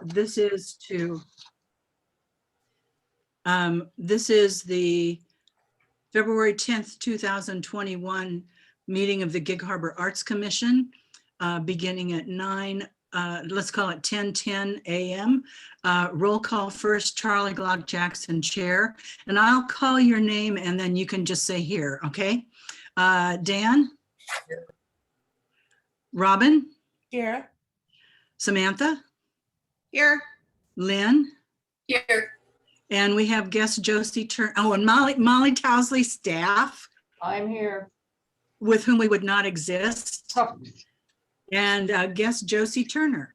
this is the February 10th, 2021 meeting of the Gig Harbor Arts Commission, beginning at 9, let's call it 10:10 a.m. Roll call first, Charlie Glock Jackson, chair. And I'll call your name and then you can just say here, okay? Dan? Here. Robin? Here. Samantha? Here. Lynn? Here. And we have guest Josie Turner. Oh, and Molly Towsley, staff, I'm here. with whom we would not exist. And guest Josie Turner.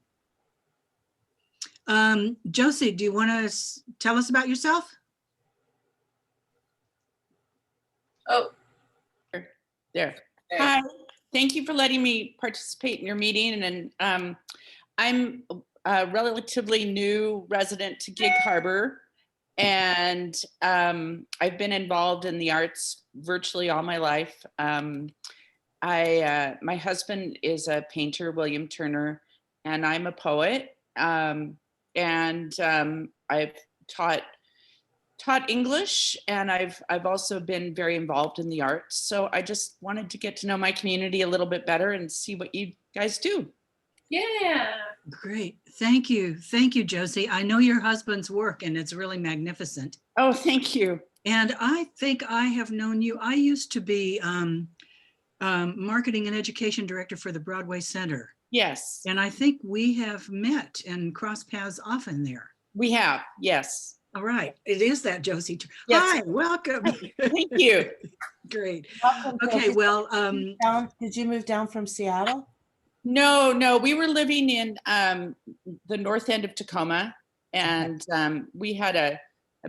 Josie, do you want to tell us about yourself? Oh, there. Hi, thank you for letting me participate in your meeting. And I'm a relatively new resident to Gig Harbor. And I've been involved in the arts virtually all my life. My husband is a painter, William Turner, and I'm a poet. I've taught English, and I've also been very involved in the arts. So I just wanted to get to know my community a little bit better and see what you guys do. Yeah. Great. Thank you. Thank you, Josie. I know your husband's work and it's really magnificent. Oh, thank you. And I think I have known you. I used to be marketing and education director for the Broadway Center. Yes. And I think we have met and crossed paths often there. We have, yes. All right. It is that Josie. Yes. Hi, welcome. Thank you. Great. Welcome, Okay, Josie. well, Did you move down from Seattle? No, we were living in the north end of Tacoma, and we had a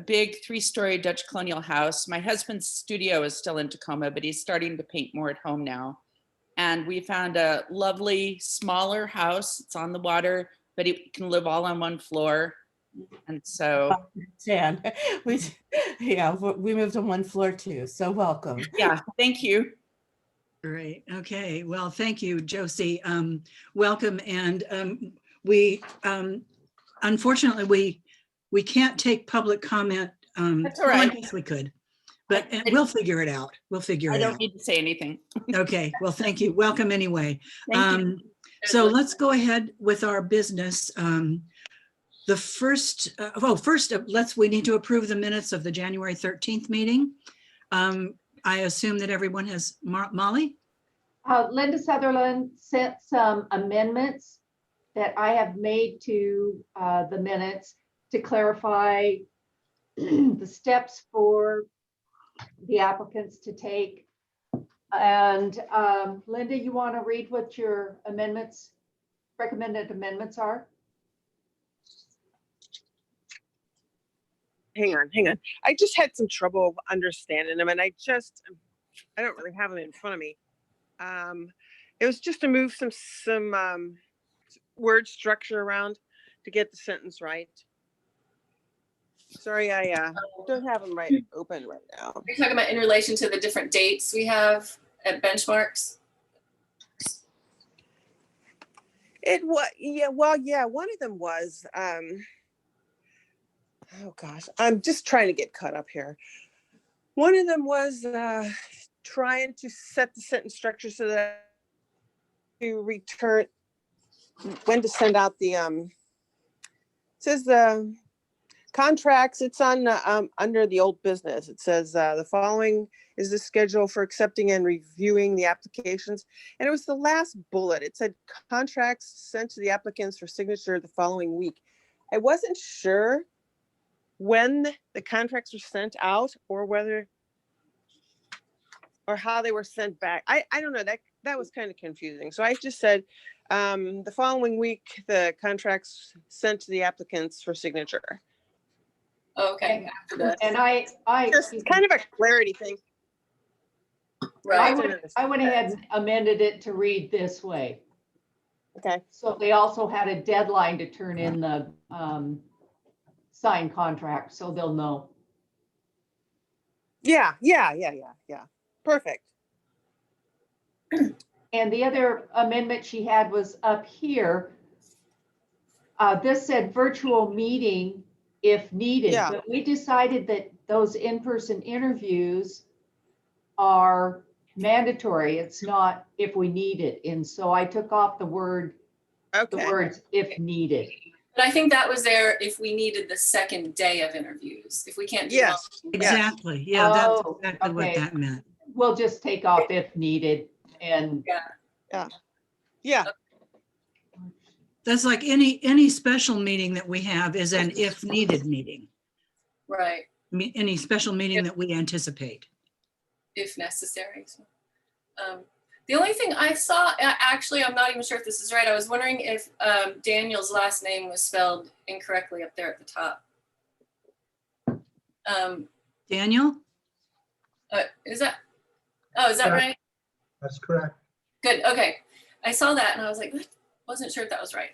big 3-story Dutch colonial house. My husband's studio is still in Tacoma, but he's starting to paint more at home now. And we found a lovely, smaller house. It's on the water, but it can live all on one floor. And so, Dan, we moved on one floor too, so welcome. yeah, thank you. great. Okay. Well, thank you, Josie. Welcome. And we, unfortunately, we can't take public comment. That's all right. I guess we could, but we'll figure it out. We'll figure I it out. don't need to say anything. Okay. Well, thank you. Welcome anyway. Thank you. So let's go ahead with our business. The first, we need to approve the minutes of the January 13th meeting. I assume that everyone has, Molly? Linda Sutherland sent some amendments that I have made to the minutes to clarify the steps for the applicants to take. And Linda, you want to read what your amendments, recommended amendments are? Hang on. I just had some trouble understanding them, and I don't really have them in front of me. It was just to move some word structure around to get the sentence right. Sorry, I don't have them open right now. Are you talking about in relation to the different dates we have at benchmarks? One of them was, oh gosh, I'm just trying to get caught up here. One of them was trying to set the sentence structure so that to return when to send out the it says the contracts. It's on under the old business. It says the following is the schedule for accepting and reviewing the applications, and it was the last bullet. It said contracts sent to the applicants for signature the following week. I wasn't sure when the contracts were sent out or whether or how they were sent back. I don't know, that was kind of confusing. So I just said the following week, the contracts sent to the applicants for signature. Okay. And I Just kind of a clarity thing. Right. I went ahead and amended it to read this way. Okay. So they also had a deadline to turn in the signed contract, so they'll know. Yeah. Perfect. And the other amendment she had was up here. This said virtual meeting if needed, Yeah. but we decided that those in-person interviews are mandatory. It's not if we need it. And so I took off the words if needed. But I think that was there if we needed the second day of interviews, if we can't do Yes. one. Exactly. Yeah, that's Oh, exactly what okay. that meant. We'll just take off if needed and Yeah. That's like any special meeting that we have is an if needed meeting. Right, Any special meeting that we anticipate. if necessary. So, the only thing I saw, actually, I'm not even sure if this is right. I was wondering if Daniel's last name was spelled incorrectly up there at the top. Daniel? Is that right? That's correct. Good, okay. I saw that and I was like, wasn't sure if that was right.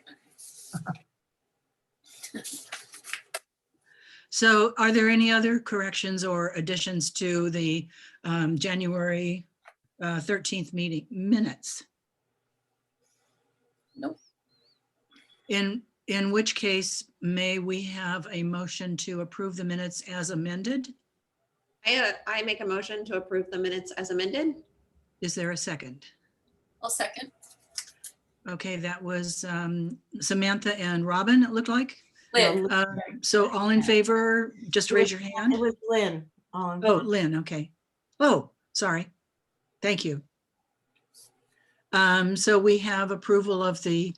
So are there any other corrections or additions to the January 13th meeting minutes? Nope. In which case, may we have a motion to approve the minutes as amended? I make a motion to approve the minutes as amended. Is there a second? I'll second. Okay, that was Samantha and Robin, it looked like. Lynn, So all in favor, just raise your hand. It was Lynn. Oh, Lynn, okay. Oh, sorry. Thank you. So we have approval of the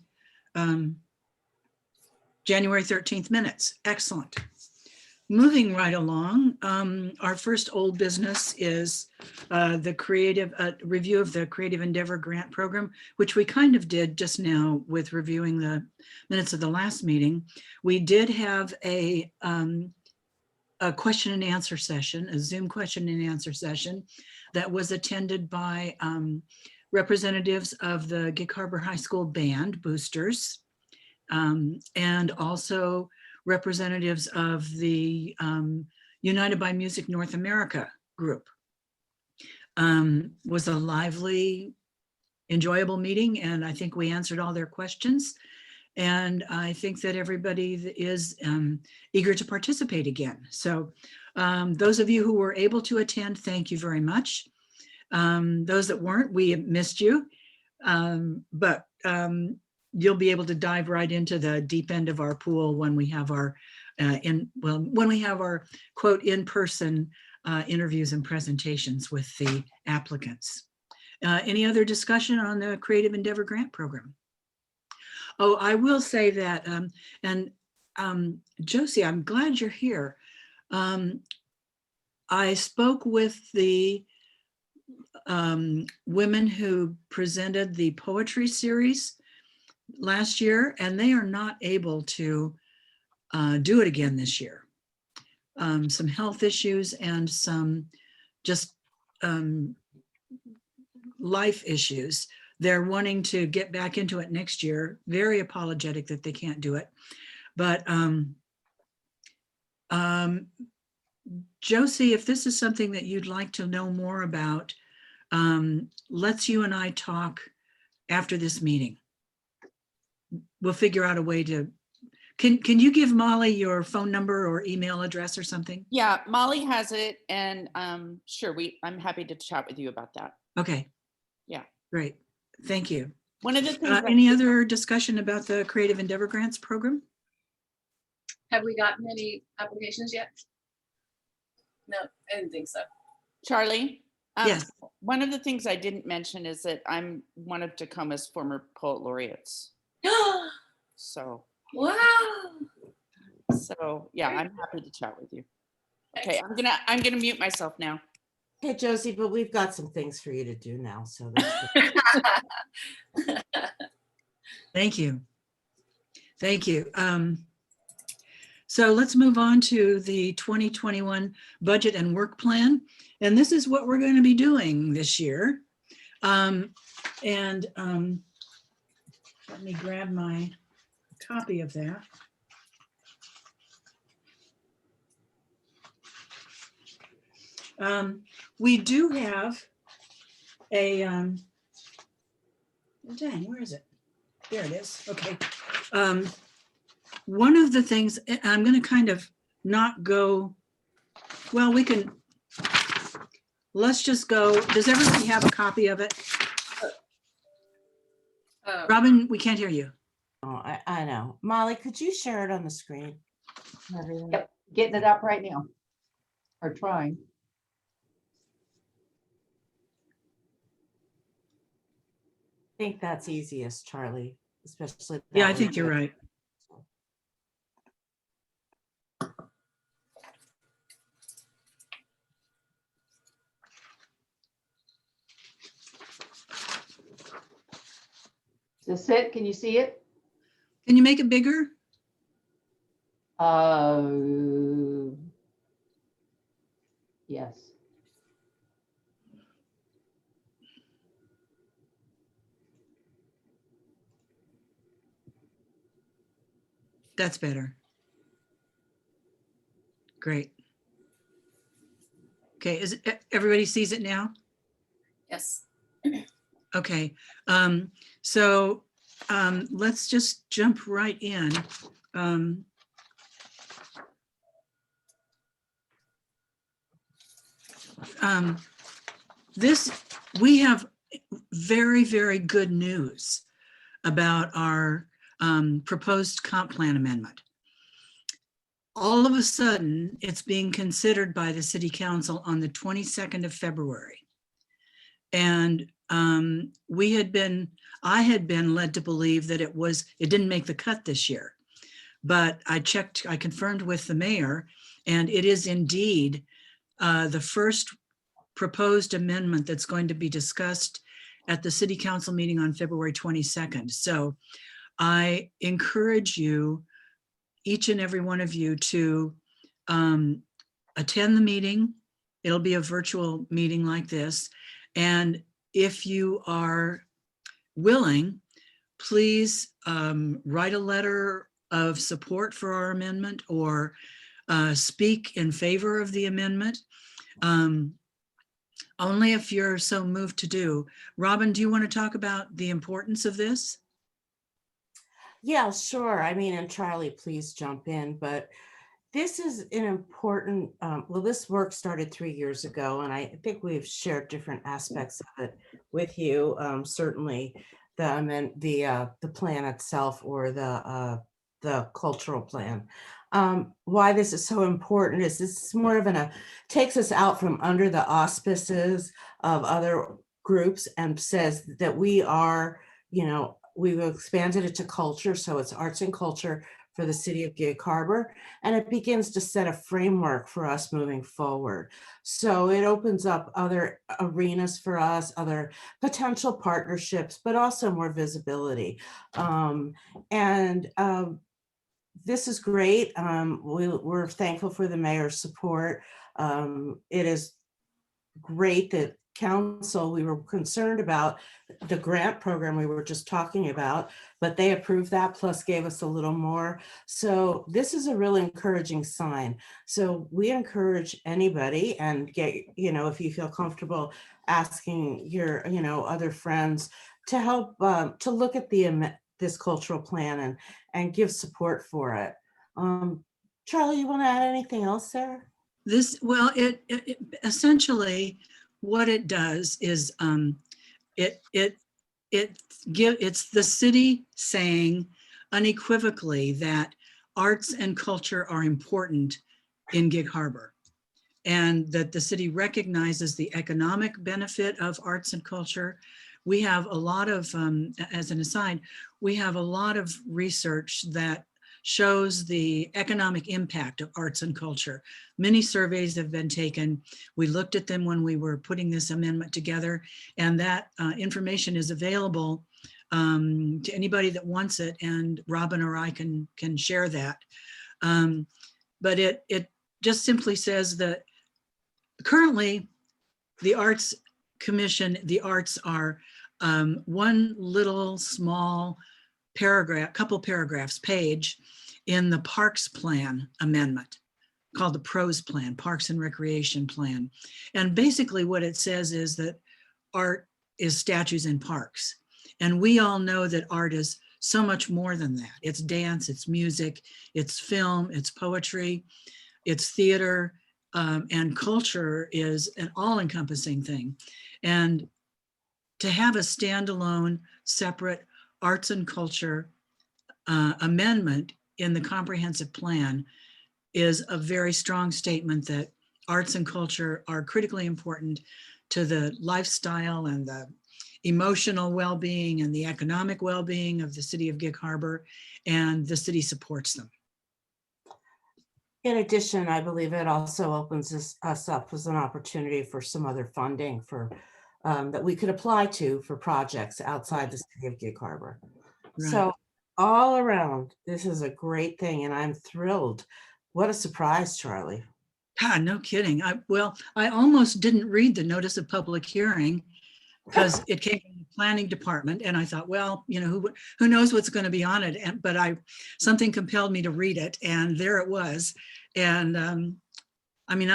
January 13th minutes. Excellent. Moving right along, our first old business is the review of the Creative Endeavor Grant Program, which we kind of did just now with reviewing the minutes of the last meeting. We did have a question and answer session, a Zoom question and answer session that was attended by representatives of the Gig Harbor High School Band Boosters, and also representatives of the United by Music North America group. Was a lively, enjoyable meeting, and I think we answered all their questions. And I think that everybody is eager to participate again. So those of you who were able to attend, thank you very much. Those that weren't, we missed you, but you'll be able to dive right into the deep end of our pool when we have our when we have our quote in-person interviews and presentations with the applicants. Any other discussion on the Creative Endeavor Grant Program? Oh, I will say that, Josie, I'm glad you're here. I spoke with the women who presented the poetry series last year, and they are not able to do it again this year. Some health issues and some just life issues. They're wanting to get back into it next year. Very apologetic that they can't do it. But Josie, if this is something that you'd like to know more about, let's you and I talk after this meeting. We'll figure out a way to, can you give Molly your phone number or email address or something? Yeah, Molly has it, and sure, I'm happy to chat with you about that. Okay. Yeah. Great. Thank you. One of the things. Any other discussion about the Creative Endeavor Grants Program? have we gotten any applications yet? No, I didn't think so. Charlie? Yes. One of the things I didn't mention is that I'm one of Tacoma's former poet laureates. So Wow. yeah, I'm happy to chat with you. Okay, I'm gonna mute myself now. Hey, Josie, but we've got some things for you to do now, so that's good. Thank you. Thank you. So let's move on to the 2021 budget and work plan. And this is what we're going to be doing this year. Let me grab my copy of that. We do have a, dang, where is it? There it is. Okay. one of the things, and I'm going to kind of not go, well, let's just go. Does everybody have a copy of it? Robin, we can't hear you. Oh, I know. Molly, could you share it on the screen? Everyone? Yep, getting it up right now, or trying. I think that's easiest, Charlie, especially. Yeah, that I think way. you're right. Is this it? Can you see it? Can you make it bigger? Yes. That's better. Great. Okay, everybody sees it now? Yes. Okay, so let's just jump right in. We have very, very good news about our proposed comp plan amendment. All of a sudden, it's being considered by the city council on the 22nd of February. And I had been led to believe that it didn't make the cut this year. But I confirmed with the mayor, and it is indeed the first proposed amendment that's going to be discussed at the city council meeting on February 22nd. So I encourage you, each and every one of you, to attend the meeting. It'll be a virtual meeting like this. And if you are willing, please write a letter of support for our amendment, or speak in favor of the amendment. Only if you're so moved to do. Robin, do you want to talk about the importance of this? Yeah, sure. I mean, and Charlie, please jump in, but this is an important, well, this work started 3 years ago, and I think we've shared different aspects of it with you. Certainly the plan itself, or the cultural plan. Why this is so important is this is more of takes us out from under the auspices of other groups and says that we are, we've expanded it to culture. So it's arts and culture for the city of Gig Harbor, and it begins to set a framework for us moving forward. So it opens up other arenas for us, other potential partnerships, but also more visibility. This is great. We're thankful for the mayor's support. It is great that council, we were concerned about the grant program we were just talking about, but they approved that, plus gave us a little more. So this is a really encouraging sign. So we encourage anybody, and get, if you feel comfortable asking your, other friends to help, to look at this cultural plan and give support for it. Charlie, you want to add anything else there? Well, it essentially, what it does is it's the city saying unequivocally that arts and culture are important in Gig Harbor, and that the city recognizes the economic benefit of arts and culture. We have a lot of, as an aside, we have a lot of research that shows the economic impact of arts and culture. Many surveys have been taken. We looked at them when we were putting this amendment together, and that information is available to anybody that wants it, and Robin or I can share that. But it just simply says that currently the Arts Commission, the arts are one little small paragraph, couple paragraphs page in the Parks Plan amendment called the PROS Plan, Parks and Recreation Plan. And basically what it says is that art is statues in parks. And we all know that art is so much more than that. It's dance, it's music, it's film, it's poetry, it's theater, and culture is an all-encompassing thing. And to have a standalone, separate arts and culture amendment in the comprehensive plan is a very strong statement that arts and culture are critically important to the lifestyle and the emotional well-being and the economic well-being of the city of Gig Harbor, and the city supports them. In addition, I believe it also opens us up as an opportunity for some other funding for that we could apply to for projects outside the city of Gig Harbor. Right. So all around, this is a great thing, and I'm thrilled. What a surprise, Charlie. God, no kidding. I almost didn't read the notice of public hearing because it came from the planning department, and I thought, well, you know, who knows what's going to be on it. But something compelled me to read it, and there it was. And I mean,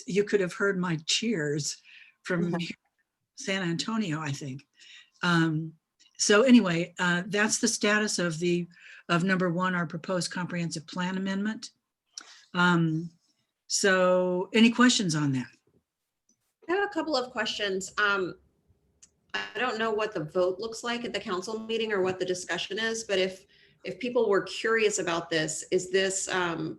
you could have heard my cheers from San Antonio, I think. So anyway, that's the status of number one, our proposed comprehensive plan amendment. So any questions on that? I have a couple of questions. I don't know what the vote looks like at the council meeting or what the discussion is, but if people were curious about this, is the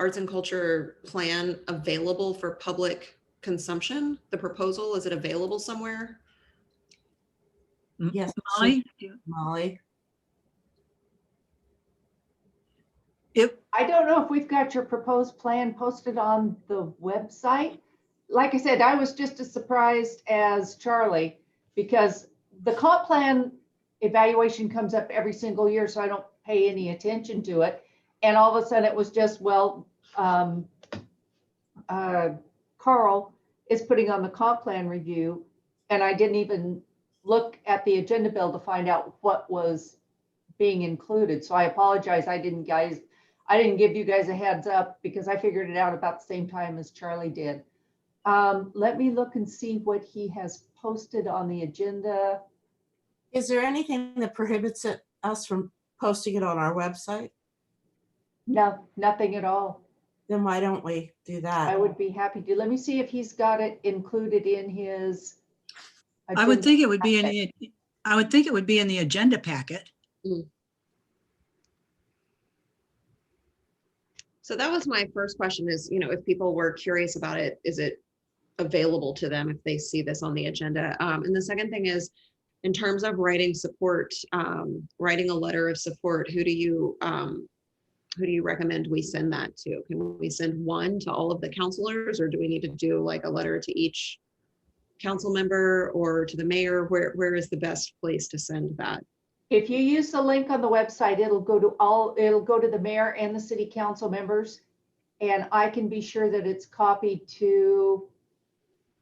arts and culture plan available for public consumption? The proposal, is it available somewhere? Yes, Molly? Molly. I don't know if we've got your proposed plan posted on the website. Like I said, I was just as surprised as Charlie because the comp plan evaluation comes up every single year, so I don't pay any attention to it. And all of a sudden it was just, well, Carl is putting on the comp plan review, and I didn't even look at the agenda bill to find out what was being included. So I apologize. I didn't give you guys a heads up because I figured it out about the same time as Charlie did. Let me look and see what he has posted on the agenda. Is there anything that prohibits us from posting it on our website? No, nothing at all. Then why don't we do that? I would be happy to. Let me see if he's got it included in his. I would think it would be packet. I would think it would be in the agenda packet. So that was my first question is, you know, if people were curious about it, is it available to them if they see this on the agenda? And the second thing is, in terms of writing support, writing a letter of support, who do you recommend we send that to? Can we send one to all of the counselors, or do we need to do like a letter to each council member or to the mayor? Where is the best place to send that? If you use the link on the website, it'll go to the mayor and the city council members. And I can be sure that it's copied to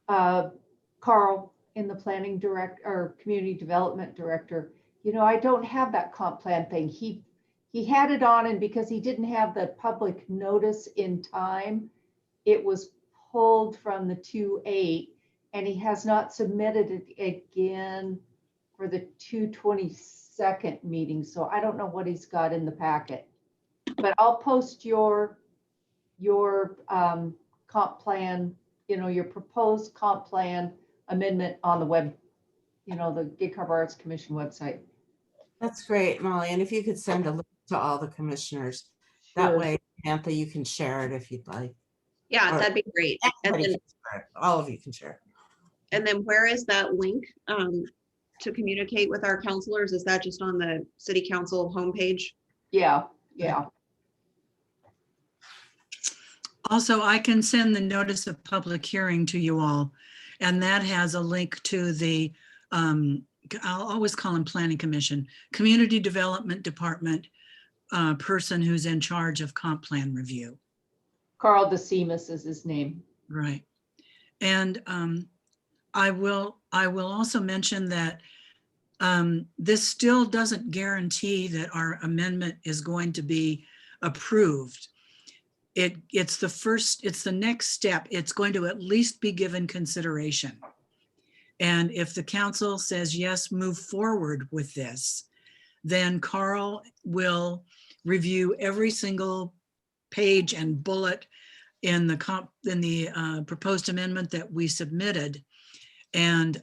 Carl in the planning director or community development director. You know, I don't have that comp plan thing. He had it on, and because he didn't have the public notice in time, it was pulled from the 2/8, and he has not submitted it again for the 2/22 meeting. So I don't know what he's got in the packet, but I'll post your comp plan, you know, your proposed comp plan amendment on the web, you know, the Gig Harbor Arts Commission website. That's great, Molly. And if you could send a link to all the commissioners, that Sure. way, Samantha, you can share it if you'd like. Yeah, Or that'd be great. And Everybody then, can share it. All of you can share it. and then where is that link to communicate with our counselors? Is that just on the city council homepage? Yeah. Also, I can send the notice of public hearing to you all, and that has a link to the, I'll always call him Planning Commission, Community Development Department person who's in charge of comp plan review. Carl DeSimas is his name. Right. And I will also mention that this still doesn't guarantee that our amendment is going to be approved. It's the next step. It's going to at least be given consideration. And if the council says, yes, move forward with this, then Carl will review every single page and bullet in the proposed amendment that we submitted. And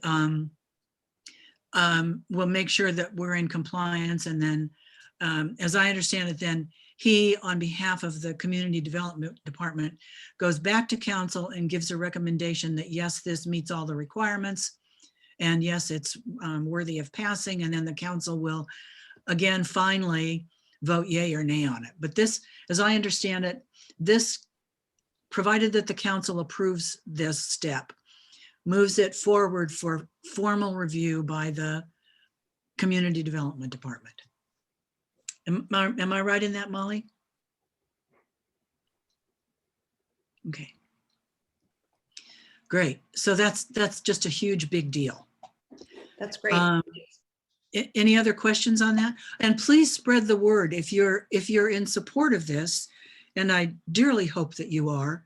we'll make sure that we're in compliance. And then, as I understand it, then he, on behalf of the Community Development Department, goes back to council and gives a recommendation that, yes, this meets all the requirements. And yes, it's worthy of passing. And then the council will, again, finally vote yay or nay on it. But this, as I understand it, this, provided that the council approves this step, moves it forward for formal review by the Community Development Department. Am I right in that, Molly? Okay. Great. So that's just a huge, big deal. That's great. Any other questions on that? And please spread the word if you're in support of this, and I dearly hope that you are.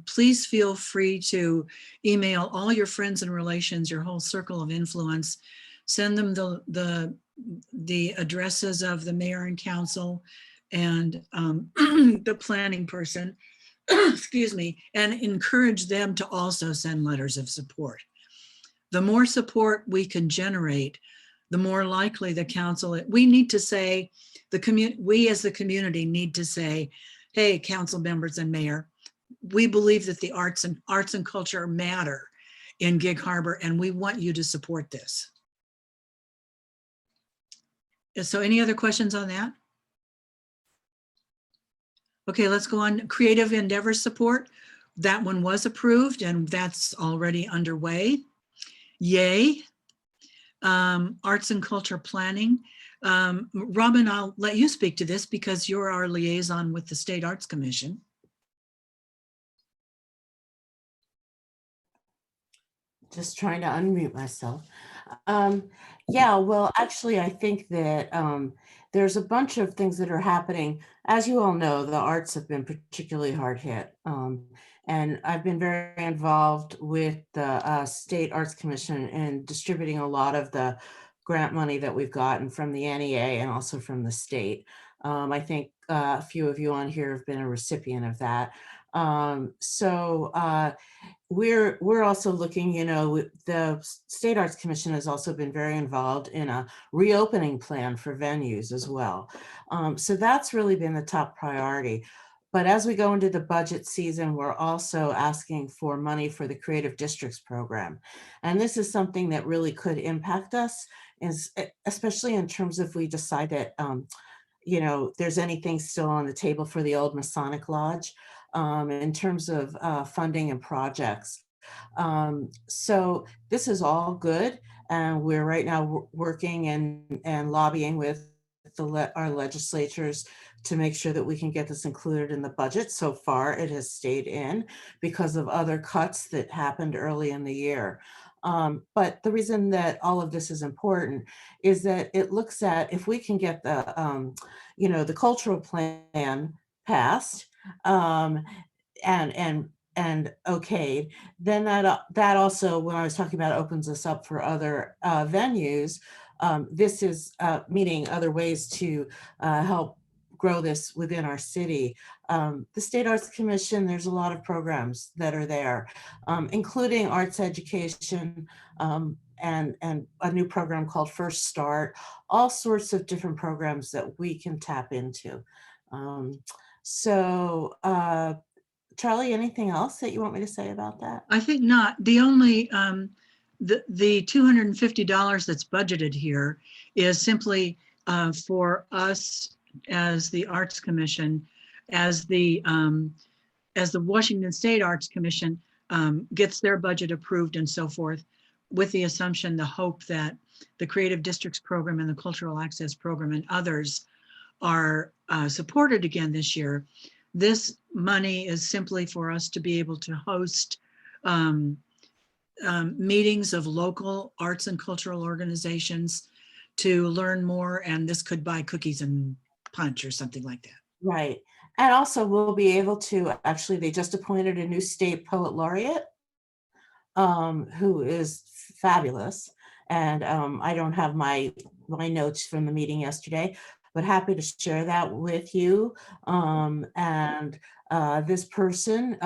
Please feel free to email all your friends and relations, your whole circle of influence. Send them the addresses of the mayor and council and the planning person, excuse me, and encourage them to also send letters of support. The more support we can generate, the more likely the council, we need to say, we as the community need to say, hey, council members and mayor, we believe that the arts and culture matter in Gig Harbor, and we want you to support this. So any other questions on that? Okay, let's go on. Creative endeavor support. That one was approved and that's already underway. Yay. Arts and culture planning. Robin, I'll let you speak to this because you're our liaison with the State Arts Commission. Just trying to unmute myself. Yeah, well, actually, I think that there's a bunch of things that are happening. As you all know, the arts have been particularly hard hit. And I've been very involved with the State Arts Commission in distributing a lot of the grant money that we've gotten from the NEA and also from the state. I think a few of you on here have been a recipient of that. We're also looking, the State Arts Commission has also been very involved in a reopening plan for venues as well. So that's really been the top priority. But as we go into the budget season, we're also asking for money for the Creative Districts program. And this is something that really could impact us, especially in terms of we decide that, there's anything still on the table for the old Masonic Lodge. In terms of funding and projects. So this is all good. And we're right now working and lobbying with our legislatures to make sure that we can get this included in the budget. So far, it has stayed in because of other cuts that happened early in the year. But the reason that all of this is important is that it looks at if we can get the cultural plan passed and okayed, then that also, when I was talking about, opens us up for other venues. This is meaning other ways to help grow this within our city. The State Arts Commission, there's a lot of programs that are there, including arts education and a new program called First Start, all sorts of different programs that we can tap into. Charlie, anything else that you want me to say about that? I think not. The only, the $250 that's budgeted here is simply for us as the Arts Commission, as the Washington State Arts Commission gets their budget approved and so forth, with the assumption, the hope that the Creative Districts program and the Cultural Access program and others are supported again this year. This money is simply for us to be able to host meetings of local arts and cultural organizations to learn more, and this could buy cookies and punch or something like that. Right. And also we'll be able to, actually, they just appointed a new state poet laureate. who is fabulous. And I don't have my notes from the meeting yesterday, but happy to share that with you. And this person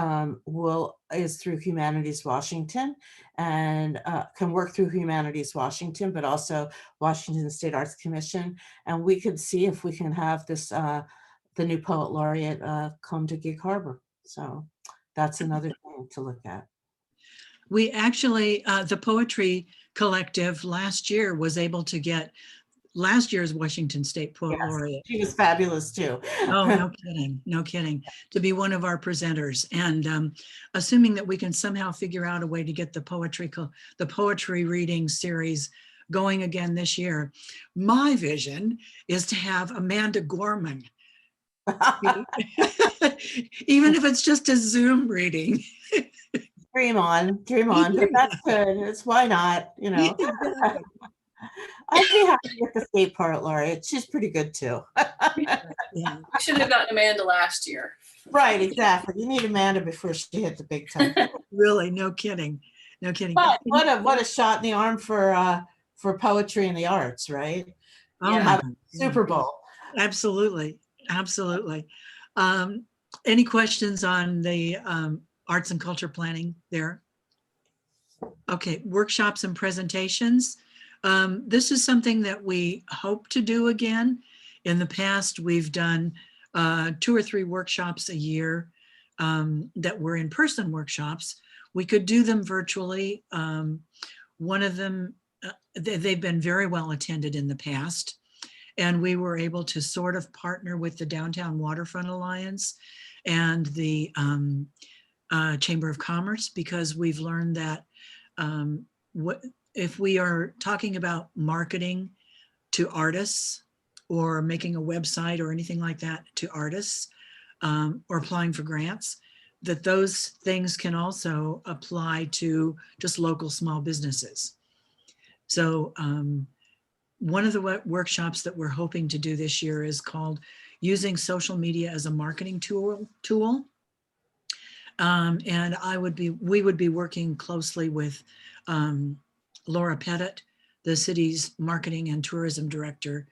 is through Humanities Washington and can work through Humanities Washington, but also Washington State Arts Commission. And we could see if we can have this, the new poet laureate come to Gig Harbor. So that's another thing to look at. We actually, the Poetry Collective last year was able to get last year's Washington State Poet Yes, Laureate. she was fabulous too. Oh, no kidding, no kidding, to be one of our presenters. And assuming that we can somehow figure out a way to get the poetry reading series going again this year, my vision is to have Amanda Gorman. Even if it's just a Zoom reading. Dream on, but that's good. It's why not, you know. Exactly. I'd be happy with the state poet laureate. She's pretty good too. Yeah. We should have gotten Amanda last year. Right, exactly. You need Amanda before she hit the big time. Really, no kidding, no kidding. But what a shot in the arm for poetry and the arts, right? Oh, Yeah. my Super Bowl. Absolutely, absolutely. Any questions on the arts and culture planning there? Okay, workshops and presentations. This is something that we hope to do again. In the past, we've done 2 or 3 workshops a year that were in-person workshops. We could do them virtually. One of them, they've been very well attended in the past. And we were able to sort of partner with the Downtown Waterfront Alliance and the Chamber of Commerce, because we've learned that if we are talking about marketing to artists or making a website or anything like that to artists or applying for grants, that those things can also apply to just local small businesses. So one of the workshops that we're hoping to do this year is called Using Social Media as a Marketing Tool. And we would be working closely with Laura Pettit, the city's marketing and tourism director,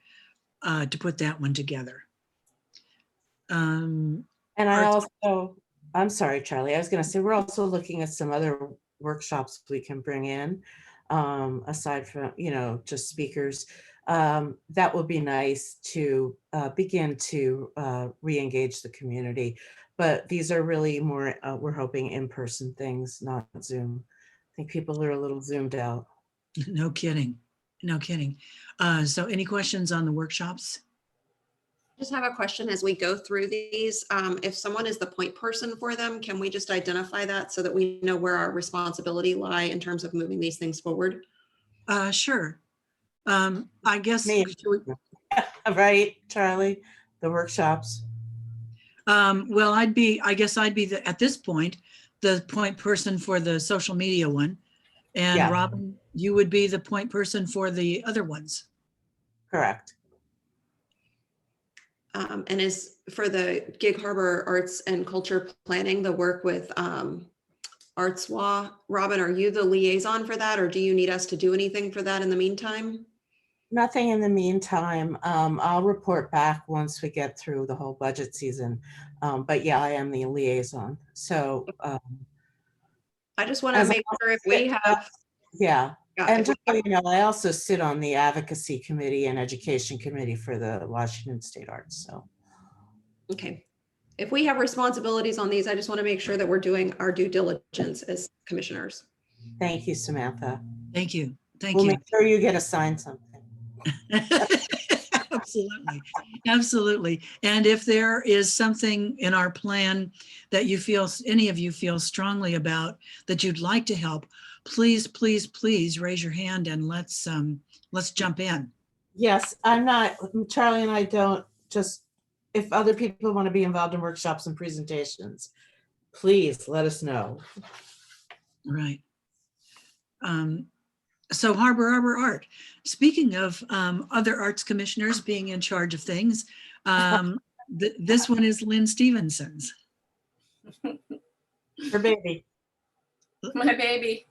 to put that one together. And I'm sorry, Charlie, I was going to say, we're also looking at some other workshops we can bring in, aside from, just speakers. That would be nice to begin to re-engage the community. But these are really more, we're hoping in-person things, not Zoom. I think people are a little zoomed out. No kidding, no kidding. So any questions on the workshops? Just have a question as we go through these. If someone is the point person for them, can we just identify that so that we know where our responsibility lie in terms of moving these things forward? Sure. I guess. Me. Right, Charlie, the workshops. Well, I guess I'd be at this point, the point person for the social media one. And Yeah. Robin, you would be the point person for the other ones. Correct. And is for the Gig Harbor Arts and Culture Planning, the work with ArtsWA, Robin, are you the liaison for that, or do you need us to do anything for that in the meantime? Nothing in the meantime. I'll report back once we get through the whole budget season. But yeah, I am the liaison. So I just want to make sure if we have. Yeah. Yeah, And just so you know, I also sit on the advocacy committee and education committee for the Washington State Arts. So, okay. If we have responsibilities on these, I just want to make sure that we're doing our due diligence as commissioners. thank you, Samantha. Thank you. Thank We'll you. make sure you get assigned something. Absolutely. Absolutely. And if there is something in our plan that you feel, any of you feel strongly about that you'd like to help, please, please, please raise your hand and let's jump in. Yes, I'm not, Charlie and I don't just, if other people want to be involved in workshops and presentations, please let us know. Right. So Harbor Art. Speaking of other arts commissioners being in charge of things, this one is Lynn Stevenson's. Her baby. My baby.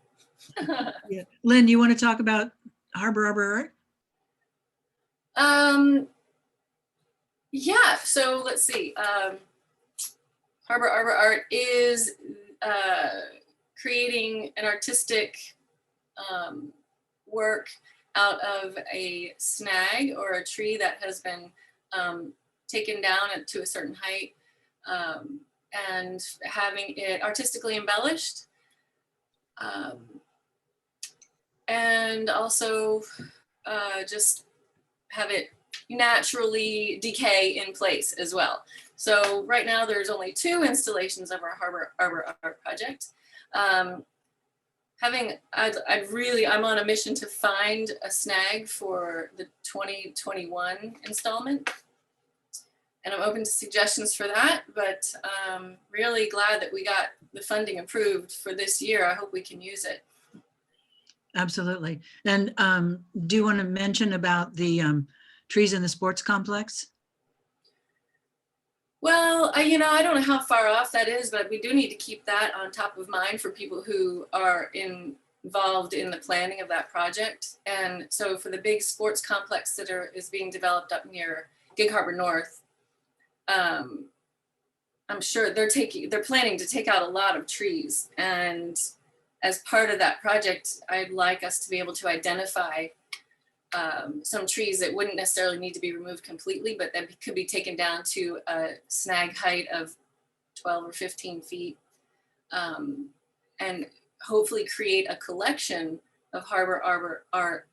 Yeah. Lynn, you want to talk about Harbor Art? Yeah, so let's see. Harbor Art is creating an artistic work out of a snag or a tree that has been taken down to a certain height, and having it artistically embellished, and also just have it naturally decay in place as well. So right now there's only 2 installations of our Harbor Art project. I'm on a mission to find a snag for the 2021 installment. And I'm open to suggestions for that, but really glad that we got the funding approved for this year. I hope we can use it. Absolutely. And do you want to mention about the trees in the sports complex? Well, I don't know how far off that is, but we do need to keep that on top of mind for people who are involved in the planning of that project. And so for the big sports complex that is being developed up near Gig Harbor North, I'm sure they're planning to take out a lot of trees. And as part of that project, I'd like us to be able to identify some trees that wouldn't necessarily need to be removed completely, but that could be taken down to a snag height of 12 or 15 feet, and hopefully create a collection of Harbor Art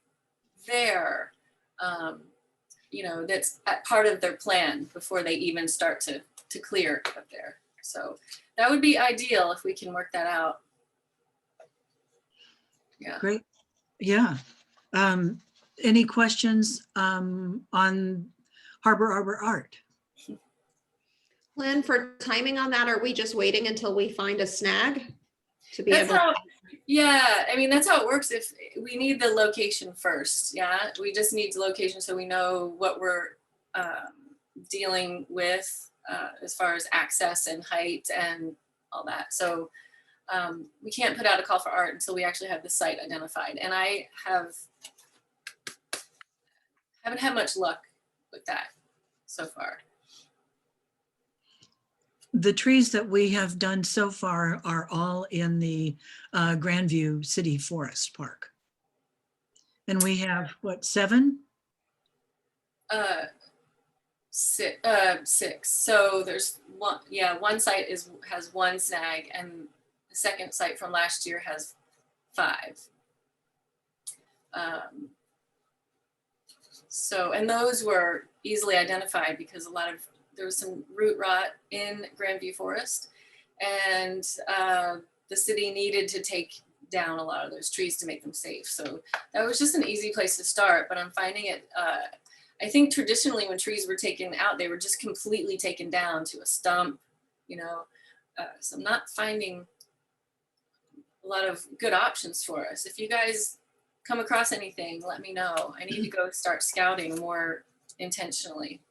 there, that's part of their plan before they even start to clear up there. So that would be ideal if we can work that out. Yeah. Great. Yeah. Any questions on Harbor Art? Lynn, for timing on that, are we just waiting until we find a snag to be That's able? yeah, I mean, that's how it works. If we need the location first, yeah, we just need the location so we know what we're dealing with as far as access and height and all that. So we can't put out a call for art until we actually have the site identified. And I haven't had much luck with that so far. The trees that we have done so far are all in the Grandview City Forest Park. And we have, what, 7? 6. So there's one site has 1 snag, and the second site from last year has 5. So, and those were easily identified because there was some root rot in Grandview Forest, and the city needed to take down a lot of those trees to make them safe. So that was just an easy place to start, but I'm finding it, I think traditionally when trees were taken out, they were just completely taken down to a stump, so I'm not finding a lot of good options for us. If you guys come across anything, let me know. I need to go start scouting more intentionally.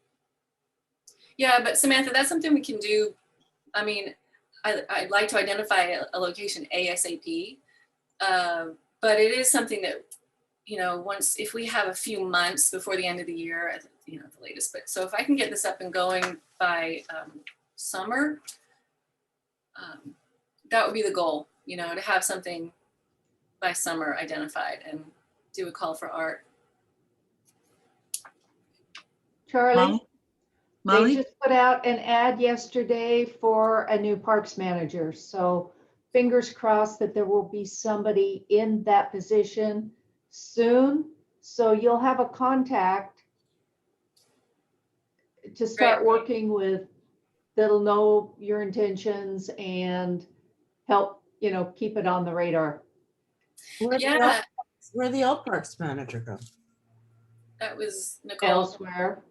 Yeah, but Samantha, that's something we can do. I mean, I'd like to identify a location ASAP, but it is something that, if we have a few months before the end of the year, at the latest. But so if I can get this up and going by summer, that would be the goal, to have something by summer identified and do a call for art. Charlie, Molly? they just put out an ad yesterday for a new parks manager. So fingers crossed that there will be somebody in that position soon. So you'll have a contact to start working with that'll know your intentions and help, keep it on the radar. Where'd the old parks manager go? That was Nicole. Elsewhere.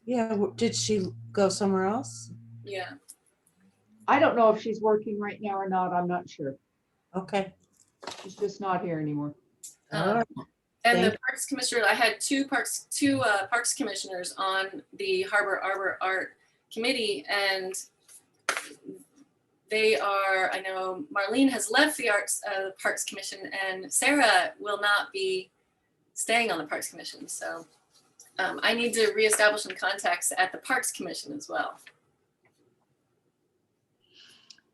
Yeah, did she go somewhere else? Yeah. I don't know if she's working right now or not. I'm not sure. Okay. She's just not here anymore. All right. And the parks commissioner, I had two parks commissioners on the Harbor Art committee, and they are, I know Marlene has left the Parks Commission, and Sarah will not be staying on the Parks Commission. So I need to reestablish some contacts at the Parks Commission as well.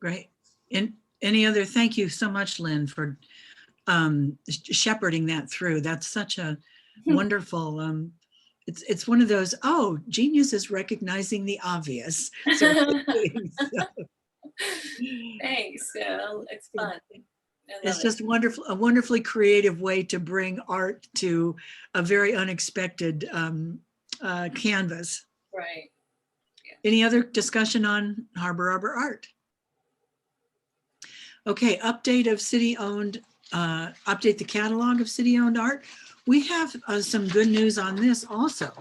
Great. And any other, thank you so much, Lynn, for shepherding that through. That's such a wonderful, it's one of those, oh, genius is recognizing the obvious. sort of thing. Thanks. Yeah, it's fun. It's just wonderful, a wonderfully creative way to bring art to a very unexpected canvas. Right. Any other discussion on Harbor Arbor art? Okay, update of city-owned, update the catalog of city-owned art. We have some good news on this also.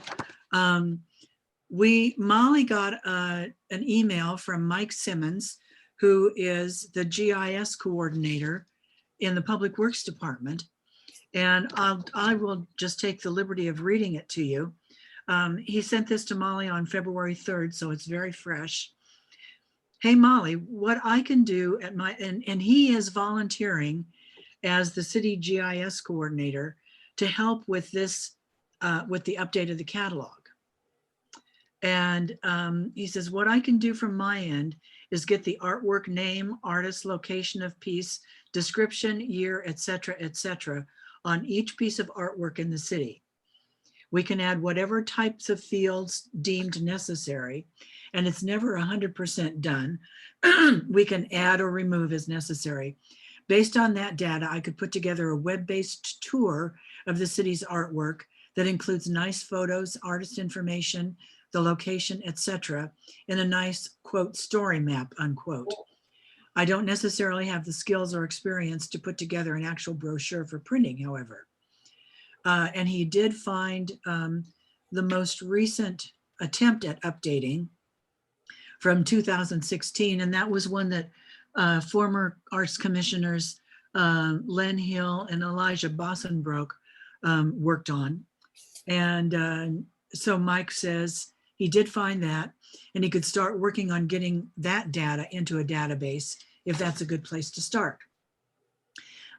Molly got an email from Mike Simmons, who is the GIS coordinator in the Public Works Department. And I will just take the liberty of reading it to you. He sent this to Molly on February 3rd, so it's very fresh. Hey, Molly, what I can do at my, and he is volunteering as the city GIS coordinator to help with this, with the update of the catalog. And he says, what I can do from my end is get the artwork name, artist, location of piece, description, year, et cetera, on each piece of artwork in the city. We can add whatever types of fields deemed necessary, and it's never 100% done. We can add or remove as necessary. Based on that data, I could put together a web-based tour of the city's artwork that includes nice photos, artist information, the location, etc., in a nice, quote, story map, unquote. I don't necessarily have the skills or experience to put together an actual brochure for printing, however. And he did find the most recent attempt at updating from 2016, and that was one that former arts commissioners Len Hill and Elijah Bossenbrook worked on. And so Mike says he did find that, and he could start working on getting that data into a database if that's a good place to start.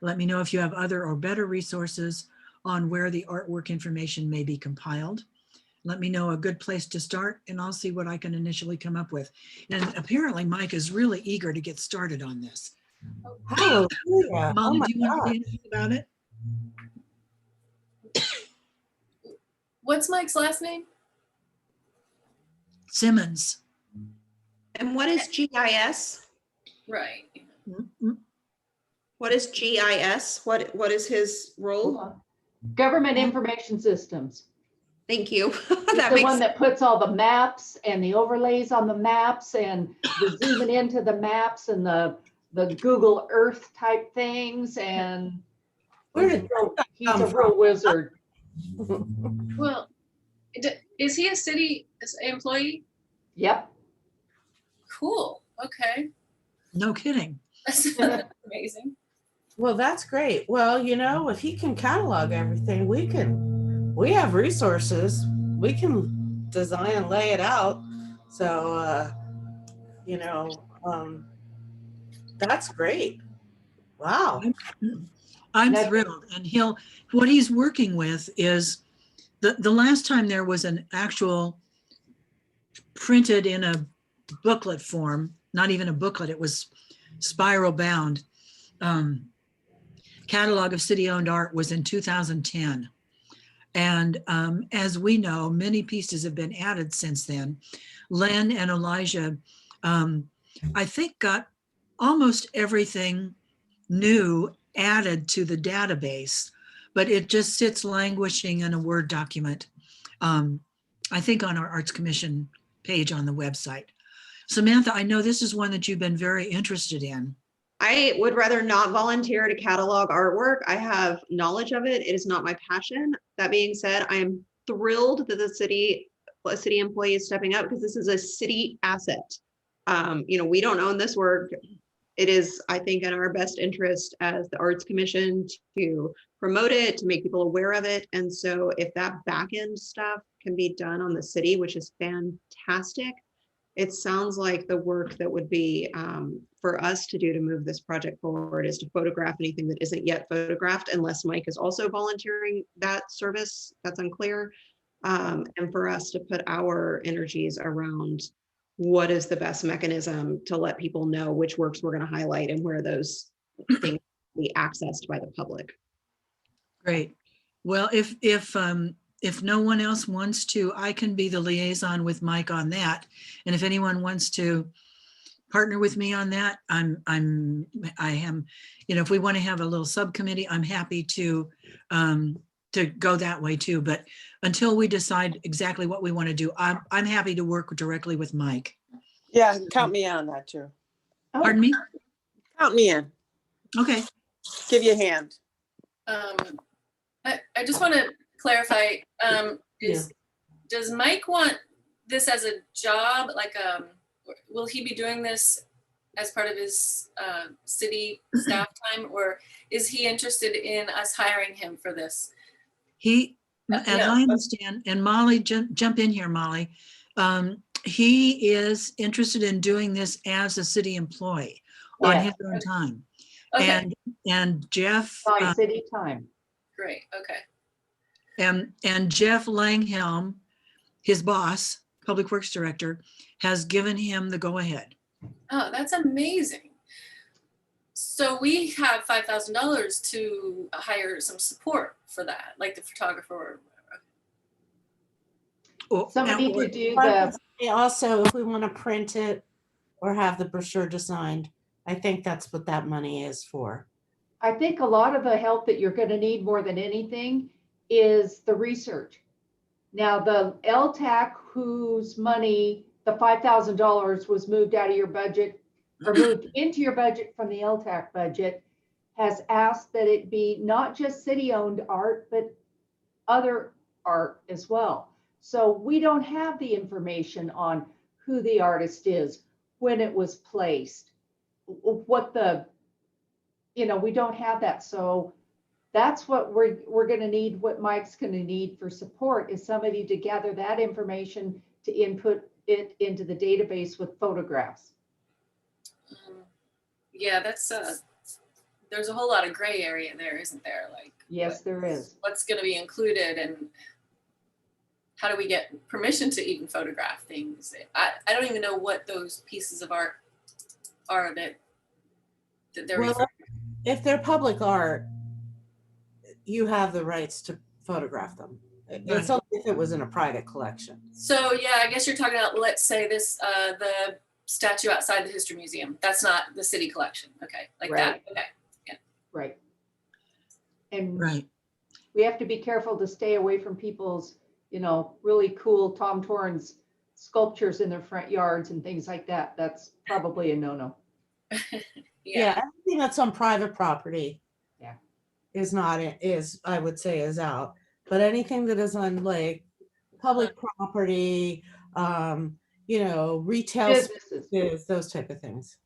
Let me know if you have other or better resources on where the artwork information may be compiled. Let me know a good place to start, and I'll see what I can initially come up with. And apparently Mike is really eager to get started on this. Hallelujah. Molly, Oh my do you want to God. say anything about it? What's Mike's last name? Simmons. And what is GIS? Right. What is GIS? What is his role? Government Information Systems. Thank you. It's That the makes one that puts all the maps and the overlays on the maps and the zooming into the maps and the Google Earth type things. And Where did he's a come real wizard. Well, is he a city employee? Yep. Cool. Okay. No kidding. That's amazing. Well, that's great. Well, you know, if he can catalog everything, we have resources. We can design and lay it out. So, you know, that's great. Wow. I'm That- thrilled. And what he's working with is the last time there was an actual printed in a booklet form, not even a booklet, it was spiral bound, catalog of city-owned art was in 2010. And as we know, many pieces have been added since then. Len and Elijah, I think, got almost everything new added to the database, but it just sits languishing in a Word document, I think on our Arts Commission page on the website. Samantha, I know this is one that you've been very interested in. I would rather not volunteer to catalog artwork. I have knowledge of it. It is not my passion. That being said, I am thrilled that a city employee is stepping up because this is a city asset. You know, we don't own this work. It is, I think, in our best interest as the Arts Commission to promote it, to make people aware of it. And so if that back end stuff can be done on the city, which is fantastic, it sounds like the work that would be for us to do to move this project forward is to photograph anything that isn't yet photographed, unless Mike is also volunteering that service. That's unclear. And for us to put our energies around what is the best mechanism to let people know which works we're going to highlight and where those things be accessed by the public. Great. Well, if no one else wants to, I can be the liaison with Mike on that. And if anyone wants to partner with me on that, I am, if we want to have a little subcommittee, I'm happy to go that way too. But until we decide exactly what we want to do, I'm happy to work directly with Mike. Yeah, count me on that too. Oh, Pardon me? Count me in. Okay. Give you a hand. I just want to clarify, does Mike want this as a job? Like, will he be doing this as part of his city staff time, or is he interested in us hiring him for this? As I understand, and Molly, jump in here, Molly. He is interested in doing this as a city employee on his own time. Okay, And Jeff, on city time. great, okay. and Jeff Langhelm, his boss, Public Works Director, has given him the go-ahead. Oh, that's amazing. So we have $5,000 to hire some support for that, like the photographer or whatever. Somebody to do But the, also, if we want to print it or have the brochure designed, I think that's what that money is for. I think a lot of the help that you're going to need more than anything is the research. Now, the LTAC, whose money, the $5,000 was moved out of your budget or moved into your budget from the LTAC budget, has asked that it be not just city-owned art, but other art as well. So we don't have the information on who the artist is, when it was placed, what the, we don't have that. So that's what we're going to need. What Mike's going to need for support is somebody to gather that information to input it into the database with photographs. Yeah, that's there's a whole lot of gray area there, isn't there? Like, Yes, there is. what's going to be included and how do we get permission to even photograph things? I don't even know what those pieces of art are that they're Well, referring to. if they're public art, you have the rights to photograph them. It's only if it was in a private collection. So yeah, I guess you're talking about, let's say this, the statue outside the History Museum. That's not the city collection. Okay, like Right. that. Okay. Right. And Right. we have to be careful to stay away from people's, really cool Tom Torrance sculptures in their front yards and things like that. That's probably a no-no. Yeah, everything that's on private property. Yeah. Is not, I would say is out, but anything that is on like public property, retail Businesses, spaces, those type of things.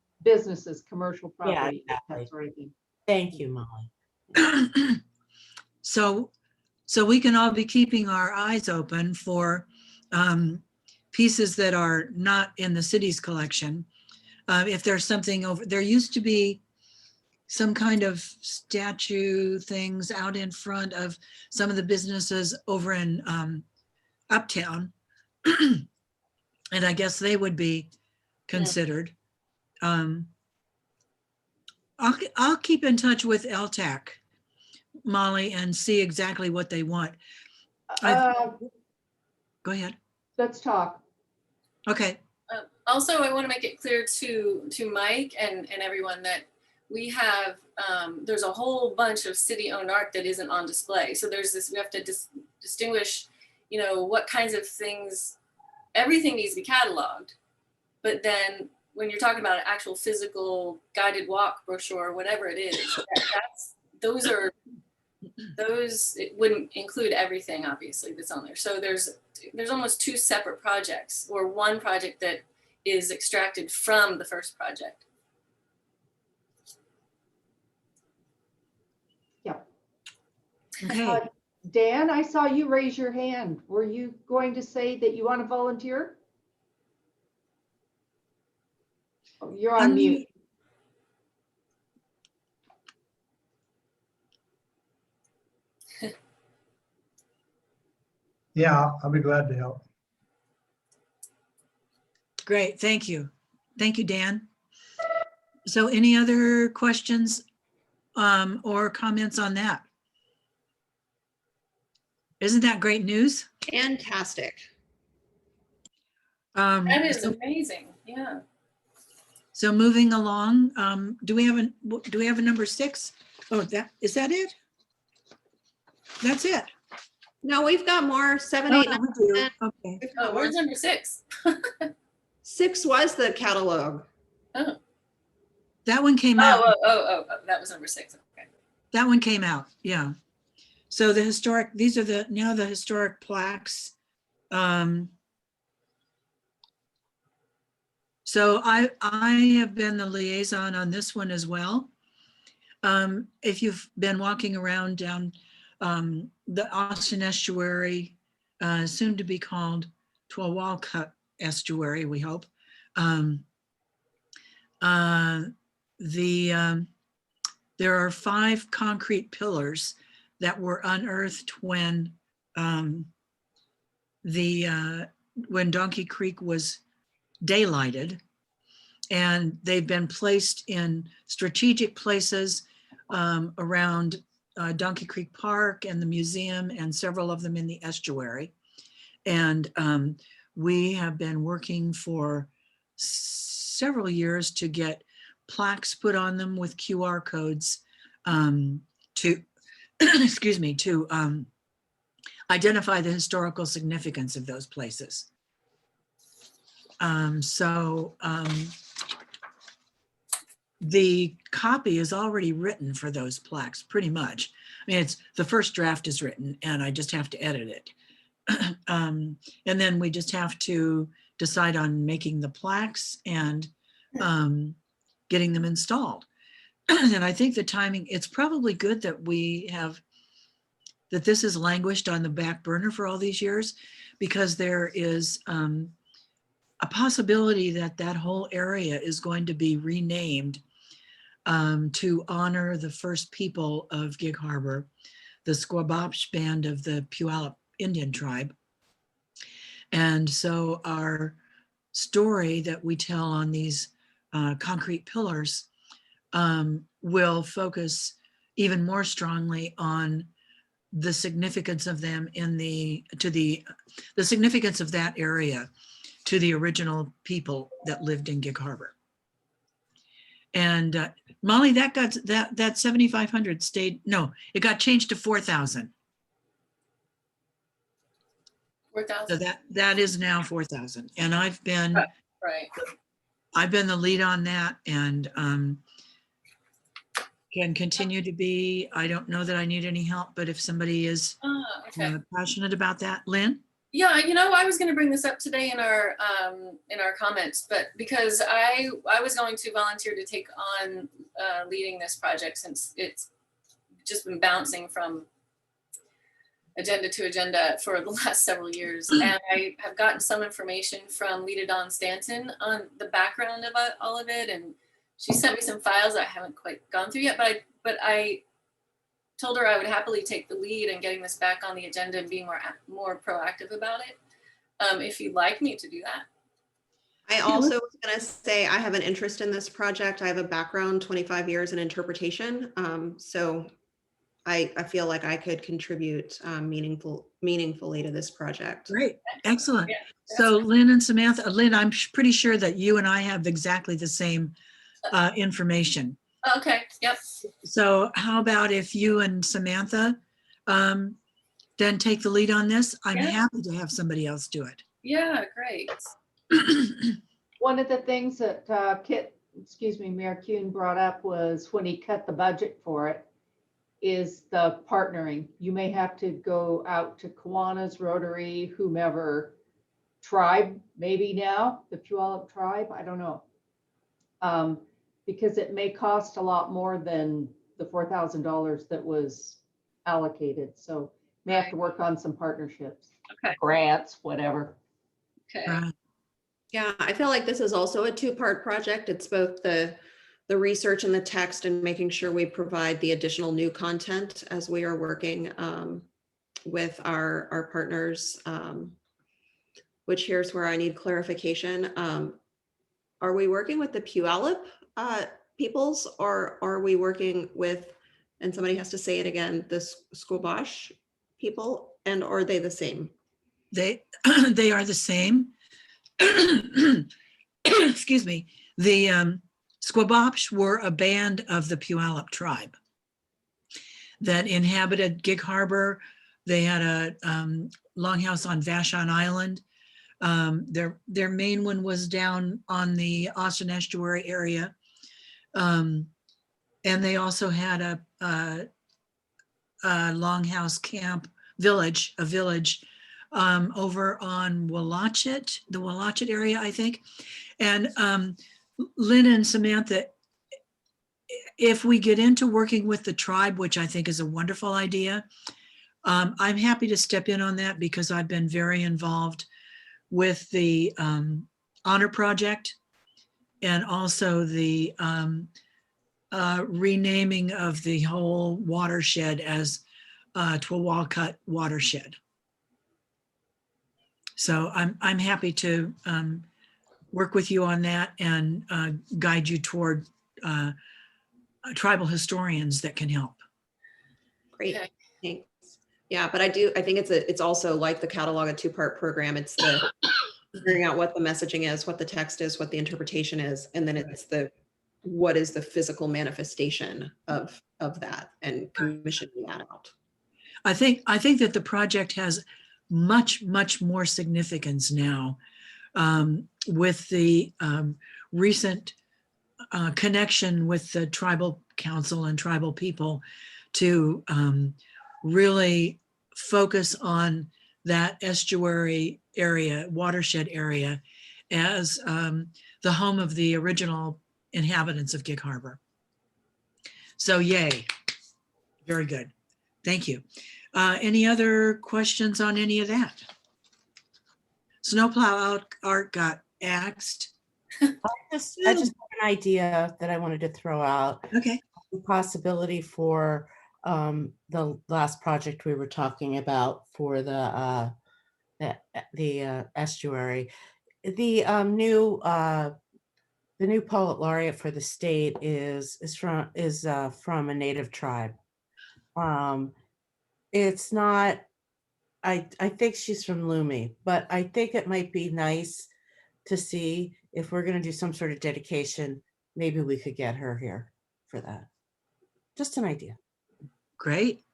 commercial property, exactly. that sort of thing. Thank you, Molly. So we can all be keeping our eyes open for pieces that are not in the city's collection. If there's something over, there used to be some kind of statue things out in front of some of the businesses over in Uptown. And I guess they would be considered. I'll keep in touch with LTAC, Molly, and see exactly what they want. Go ahead. Let's talk. Okay. Also, I want to make it clear to Mike and everyone that we have, there's a whole bunch of city-owned art that isn't on display. So there's this, we have to distinguish, what kinds of things, everything needs to be cataloged. But then when you're talking about an actual physical guided walk brochure, whatever it is, it wouldn't include everything, obviously, that's on there. So there's almost two separate projects, or one project that is extracted from the first project. Okay. Dan, I saw you raise your hand. Were you going to say that you want to volunteer? Oh, you're on mute. Yeah, I'll be glad to help. Great, thank you. Thank you, Dan. So any other questions or comments on that? Isn't that great news? Fantastic. That is So, amazing. Yeah. so moving along, do we have a number 6? Oh, is that it? That's it. No, we've got more. 7, Oh, 8, no, 9, we do. 10. Okay. We've Oh, got more. where's number 6? 6 was the catalog. Oh. That one came out. Oh, that was number 6. Okay. That one came out, yeah. So the historic, these are now the historic plaques. So I have been the liaison on this one as well. If you've been walking around down the Austin Estuary, soon to be called Tuawalcut Estuary, we hope. There are 5 concrete pillars that were unearthed when Donkey Creek was daylighted, and they've been placed in strategic places around Donkey Creek Park and the museum, and several of them in the estuary. And we have been working for several years to get plaques put on them with QR codes to, excuse me, to identify the historical significance of those places. The copy is already written for those plaques, pretty much. I mean, the first draft is written and I just have to edit it. And then we just have to decide on making the plaques and getting them installed. And I think the timing, it's probably good that that this has languished on the back burner for all these years, because there is a possibility that that whole area is going to be renamed to honor the first people of Gig Harbor, the Squabosh band of the Puyallup Indian tribe. And so our story that we tell on these concrete pillars will focus even more strongly on the significance of them the significance of that area to the original people that lived in Gig Harbor. And Molly, that 7,500 stayed, no, it got changed to 4,000. 4,000. So that is now 4,000. And I've been the lead on that, and can continue to be. I don't know that I need any help, but if somebody is passionate about that, Lynn? Yeah, I was going to bring this up today in our comments, but because I was going to volunteer to take on leading this project, since it's just been bouncing from agenda to agenda for the last several years. And I have gotten some information from Lita Dawn Stanton on the background of all of it. And she sent me some files that I haven't quite gone through yet, but I told her I would happily take the lead in getting this back on the agenda and being more proactive about it. If you'd like me to do that. I also was going to say I have an interest in this project. I have a background, 25 years in interpretation. So I feel like I could contribute meaningfully to this project. Great, excellent. Yeah, so Lynn and Samantha, Lynn, I'm pretty sure that you and I have exactly the same information. Okay, yep. So how about if you and Samantha then take the lead on this? I'm happy to have somebody else do it. Yeah, great. One of the things that Mayor Kuhn brought up was when he cut the budget for it, is the partnering. You may have to go out to Kiwanis, Rotary, whomever, tribe, maybe now, the Puyallup tribe, I don't know. Because it may cost a lot more than the $4,000 that was allocated. So may have to work on some partnerships, Okay. grants, whatever. Okay. Right. Yeah, I feel like this is also a two-part project. It's both the research and the text and making sure we provide the additional new content as we are working with our partners, which here's where I need clarification. Are we working with the Puyallup peoples, or are we working with, and somebody has to say it again, the Squabash people, and are they the same? They they are the same. Excuse me. The Squabash were a band of the Puyallup tribe that inhabited Gig Harbor. They had a longhouse on Vashon Island. Their main one was down on the Austin Estuary area. And they also had a longhouse camp village, over on Willachet, the Willachet area, I think. And Lynn and Samantha, if we get into working with the tribe, which I think is a wonderful idea, I'm happy to step in on that because I've been very involved with the Honor Project and also the renaming of the whole watershed as Twawalcut Watershed. So I'm happy to work with you on that and guide you toward tribal historians that can help. Great, Okay. thanks. Yeah, but I think it's also like the catalog, a two-part program. It's the figuring out what the messaging is, what the text is, what the interpretation is, and then it's what is the physical manifestation of that and commissioning that out. I think that the project has much more significance now with the recent connection with the tribal council and tribal people to really focus on that estuary area, watershed area, as the home of the original inhabitants of Gig Harbor. So yay, very good. Thank you. Any other questions on any of that? Snowplow art got axed. I just have an idea that I wanted to throw out. Okay. The possibility for the last project we were talking about for the estuary. The new poet laureate for the state is from a native tribe. It's not. I think she's from Lumi, but I think it might be nice to see if we're going to do some sort of dedication. Maybe we could get her here for that. Just an idea. Great.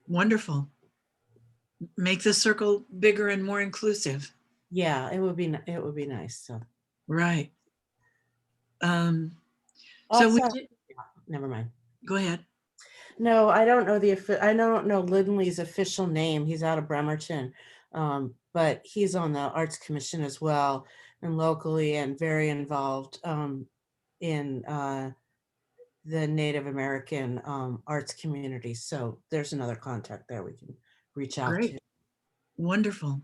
Wonderful. Make the circle bigger and more inclusive. Yeah, it would be nice. So right. So also, never mind. Go ahead. No, I don't know Lindley's official name. He's out of Bremerton, but he's on the Arts Commission as well, and locally, and very involved in the Native American arts community. So there's another contact there we can reach out to. Wonderful.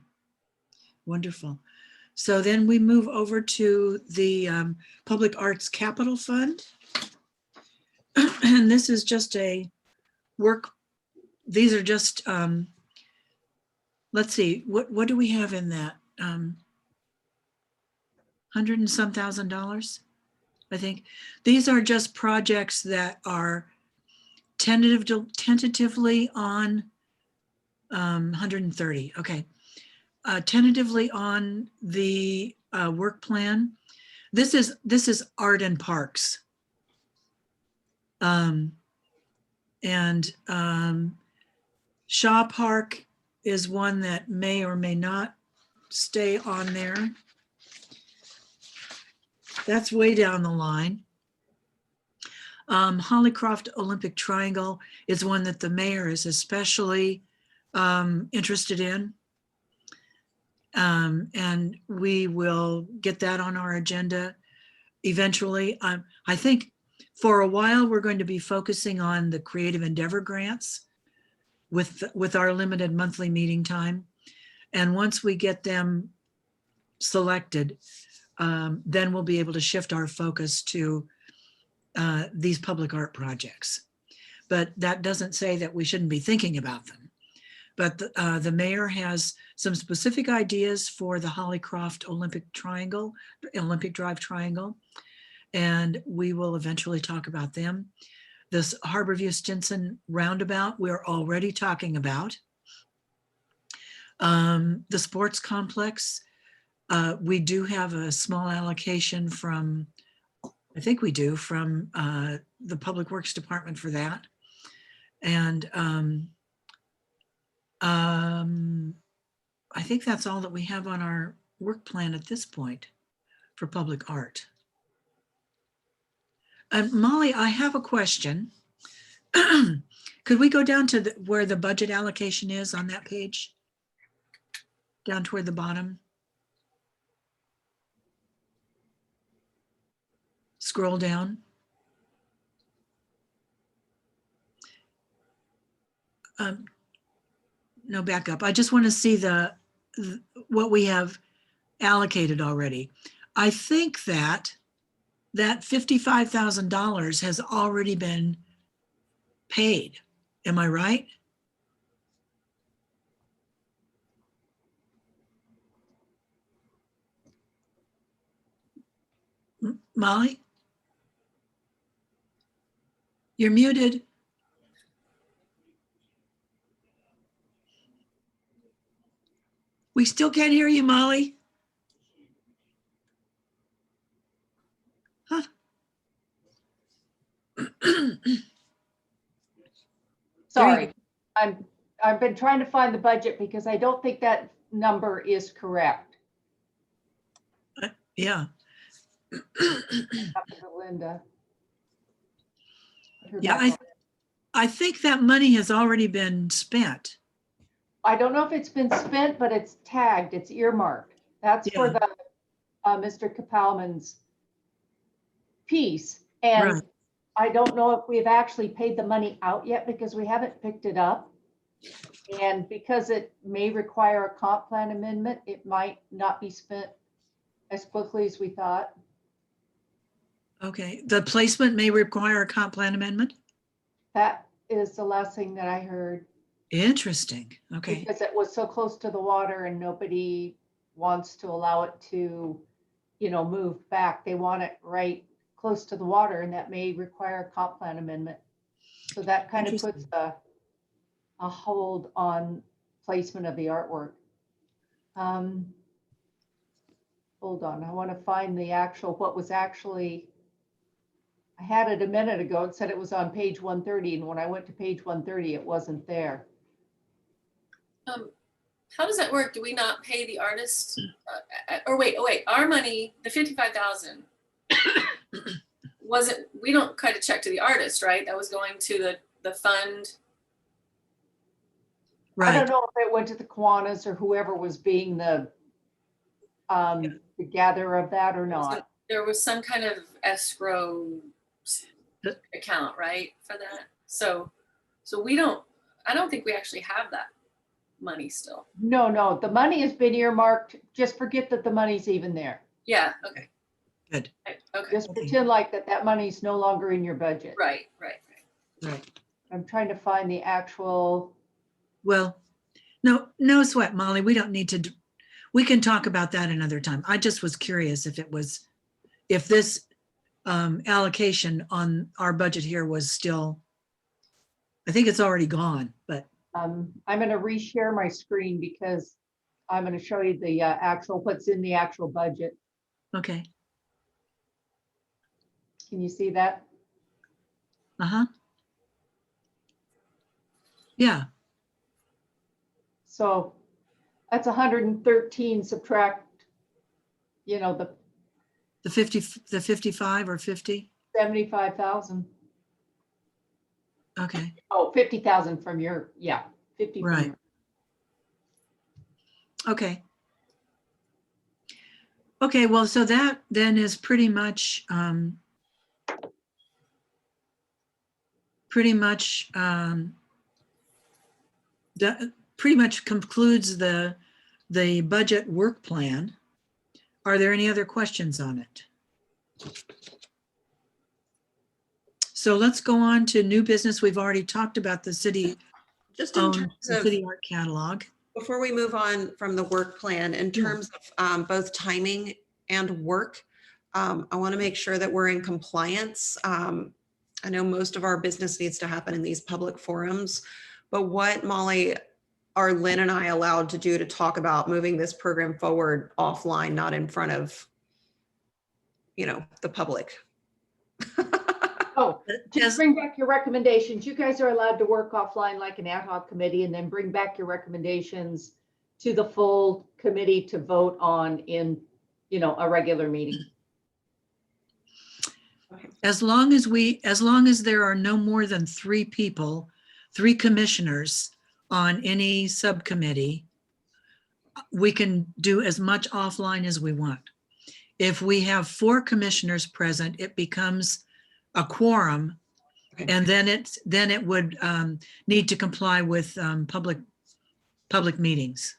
So then we move over to the Public Arts Capital Fund. And this is just a work. These are just, let's see, what do we have in that? $100 and some thousand, I think. These are just projects that are tentatively on 130, okay. Tentatively on the work plan. This is Arden Parks. Shaw Park is one that may or may not stay on there. That's way down the line. Hollycroft Olympic Triangle is one that the mayor is especially interested in. And we will get that on our agenda eventually. I think for a while, we're going to be focusing on the Creative Endeavor grants with our limited monthly meeting time. And once we get them selected, then we'll be able to shift our focus to these public art projects. But that doesn't say that we shouldn't be thinking about them. But the mayor has some specific ideas for the Hollycroft Olympic Drive Triangle, and we will eventually talk about them. This Harborview Stinson roundabout, we're already talking about. The sports complex, we do have a small allocation from, I think we do, from the Public Works Department for that. And I think that's all that we have on our work plan at this point for public art. Molly, I have a question. Could we go down to where the budget allocation is on that page? Down toward the bottom. Scroll down. No, back up. I just want to see what we have allocated already. I think that $55,000 has already been paid. Am I right? Molly? You're muted. We still can't hear you, Molly. Huh. Sorry, I've been trying to find the budget because I don't think that number is correct. Yeah. Up to Linda. Yeah, I think that money has already been spent. I don't know if it's been spent, but it's tagged, it's earmarked. That's for Yeah. the Mr. Kapalman's piece. And Right. I don't know if we've actually paid the money out yet because we haven't picked it up. And because it may require a comp plan amendment, it might not be spent as quickly as we thought. Okay, the placement may require a comp plan amendment? That is the last thing that I heard. Interesting, okay. Because it was so close to the water and nobody wants to allow it to, move back. They want it right close to the water, and that may require a comp plan amendment. So that kind of puts a hold on placement of the artwork. Hold on, I want to find the what was actually, I had it a minute ago. It said it was on page 130, and when I went to page 130, it wasn't there. How does that work? Do we not pay the artist? Or wait, our money, the 55,000 wasn't, we don't cut a check to the artist, right? That was going to the fund. I Right, don't know if it went to the Kiwanis or whoever was being the gatherer of that or not. There was some kind of escrow account, right, for that? So I don't think we actually have that money still. No, the money has been earmarked. Just forget that the money's even there. Yeah, okay. good, Okay, Just Okay. pretend like that money's no longer in your budget. right. right. I'm trying to find the actual, Well, no sweat, Molly. We don't need to, we can talk about that another time. I just was curious if this allocation on our budget here was still, I think it's already gone, but I'm going to reshare my screen because I'm going to show you the what's in the actual budget. okay. Can you see that? Uh-huh. Yeah, So that's 113 subtract, the the 55 or 50? 75,000. Okay, Oh, 50,000 from your, 50. from Right. your- okay. Okay, well, so that then is pretty much that pretty much concludes the budget work plan. Are there any other questions on it? So let's go on to new business. We've already talked about the city Just in owned, terms the of, city art catalog. before we move on from the work plan, in Yeah. terms of both timing and work, I want to make sure that we're in compliance. I know most of our business needs to happen in these public forums, but what, Molly, are Lynn and I allowed to do to talk about moving this program forward offline, not in front of, the public? Oh, As- just bring back your recommendations. You guys are allowed to work offline like an ad hoc committee and then bring back your recommendations to the full committee to vote on in, a regular meeting. As long as there are no more than 3 people, 3 commissioners on any subcommittee, we can do as much offline as we want. If we have 4 commissioners present, it becomes a quorum. Okay. And then it would need to comply with public meetings.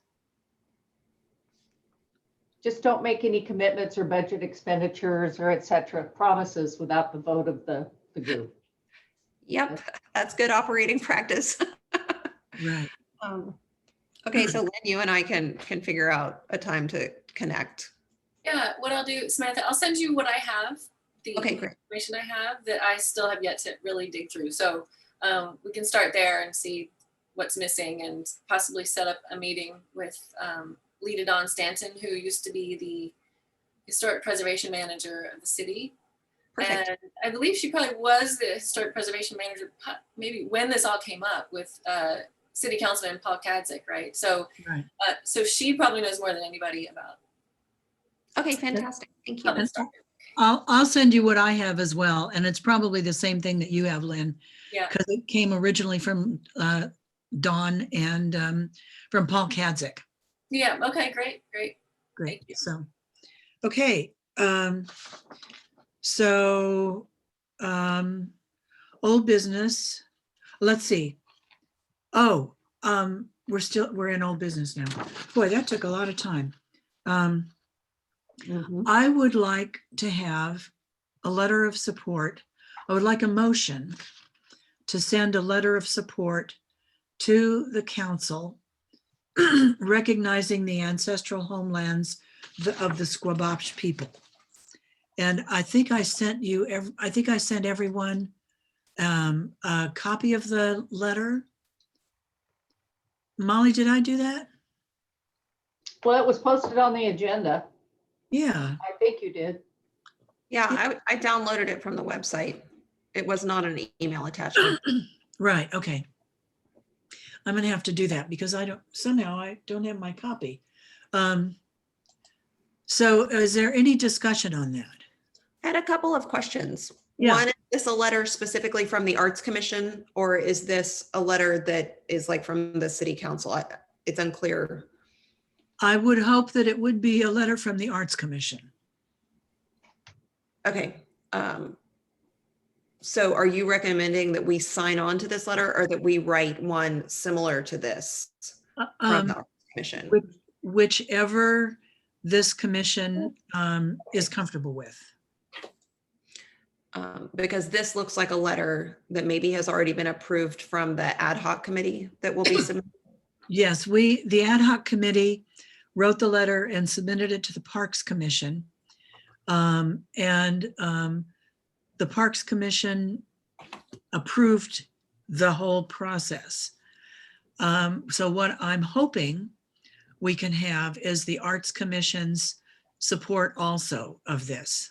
Just don't make any commitments or budget expenditures or et cetera, promises without the vote of the group. Yep, that's good operating practice. Right. Okay, so Lynn, you and I can figure out a time to connect. Yeah, what I'll do, Samantha, I'll send you what I have, the Okay, great. information I have that I still have yet to really dig through. So we can start there and see what's missing and possibly set up a meeting with Lita Dawn Stanton, who used to be the historic preservation manager of the city. Perfect. And I believe she probably was the historic preservation manager, maybe when this all came up with City Councilman Paul Kadzik, right? So, Right. so she probably knows more than anybody about Okay, fantastic. Thank you. how this started. I'll send you what I have as well. And it's probably the same thing that you have, Lynn. Yeah. Because it came originally from Dawn and from Paul Kadzik. Yeah. Okay. Great. Great. Great. Thank you. So, okay. So old business. Let's see. Oh, we're in old business now. Boy, that took a lot of time. I would like to have a letter of support. I would like a motion to send a letter of support to the council recognizing the ancestral homelands of the Squabosh people. And I think I sent everyone a copy of the letter. Molly, did I do that? Well, it was posted on the agenda. Yeah. I think you did. Yeah, I downloaded it from the website. It was not an email attachment. Right. Okay. I'm going to have to do that because I don't have my copy. So is there any discussion on that? I had a couple of questions. Yeah. One, is this a letter specifically from the Arts Commission, or is this a letter that is like from the City Council? It's unclear. I would hope that it would be a letter from the Arts Commission. Okay. So are you recommending that we sign on to this letter or that we write one similar to this from the Arts Commission? Whichever this commission is comfortable with. Because this looks like a letter that maybe has already been approved from the ad hoc committee that will be submitted. Yes, the ad hoc committee wrote the letter and submitted it to the Parks Commission. The Parks Commission approved the whole process. So what I'm hoping we can have is the Arts Commission's support also of this.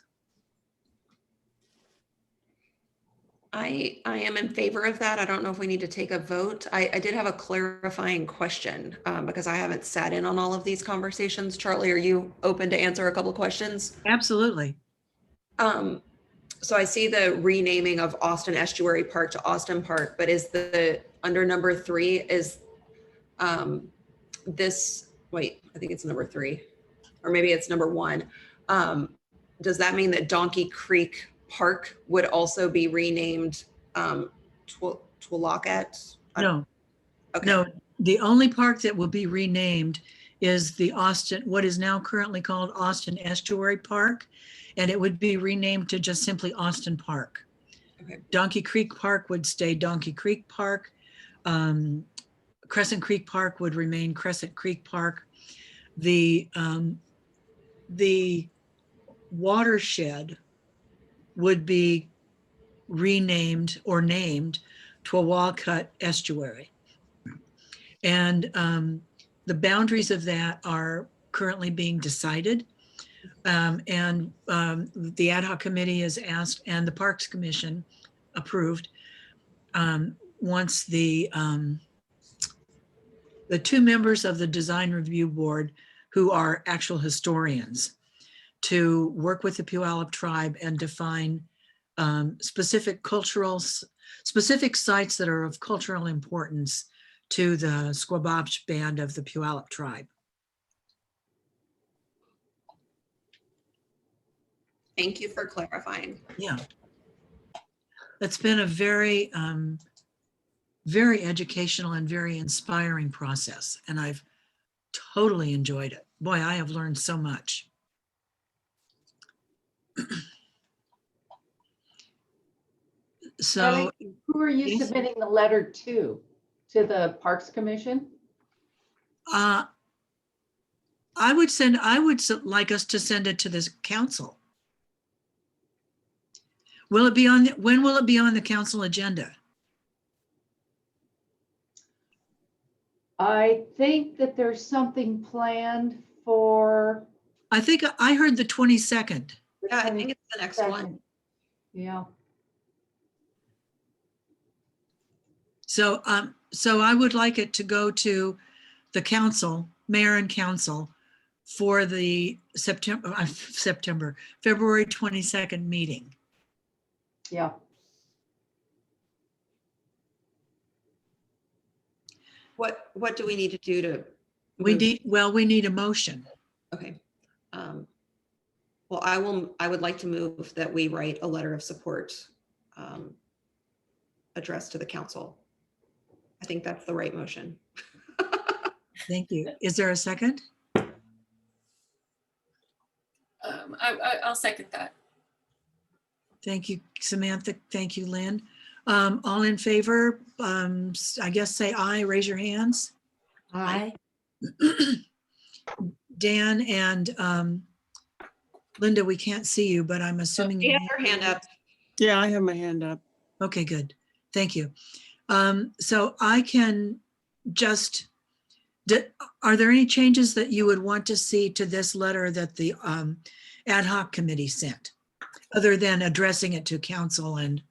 I am in favor of that. I don't know if we need to take a vote. I did have a clarifying question because I haven't sat in on all of these conversations. Charlie, are you open to answer a couple of questions? Absolutely. So I see the renaming of Austin Estuary Park to Austin Park, but is under number 3 is this, wait, I think it's number 3, or maybe it's number 1. Does that mean that Donkey Creek Park would also be renamed Twalakat? No, Okay. no, the only park that will be renamed is the Austin, what is now currently called Austin Estuary Park, and it would be renamed to just simply Austin Park. Okay. Donkey Creek Park would stay Donkey Creek Park. Crescent Creek Park would remain Crescent Creek Park. The watershed would be renamed or named Twawalcut Estuary. And the boundaries of that are currently being decided. The ad hoc committee is asked, and the Parks Commission approved, once the two members of the design review board, who are actual historians, to work with the Puyallup tribe and define specific sites that are of cultural importance to the Squabosh band of the Puyallup tribe. Thank you for clarifying. Yeah. It's been a very, very educational and very inspiring process, and I've totally enjoyed it. Boy, I have learned so much. So, Kelly, who are you yes. submitting the letter to? To the Parks Commission? I would like us to send it to this council. Will it be on, when will it be on the council agenda? I think that there's something planned for. I think I heard the 22nd. Yeah, I think it's the next one. Yeah. So, so I would like it to go to the council, mayor and council, for the February 22nd meeting. Yeah. What do we need to do to? We move- we need a motion. Okay. Well, I would like to move that we write a letter of support addressed to the council. I think that's the right motion. Thank you. Is there a second? I'll second that. Thank you, Samantha. Thank you, Lynn. All in favor, I guess say aye, raise your hands. Aye. Dan and Linda, we can't see you, but I'm assuming. You have your hand up. Yeah, I have my hand up. Okay, good. Thank you. So I can just, are there any changes that you would want to see to this letter that the ad hoc committee sent, other than addressing it to council? And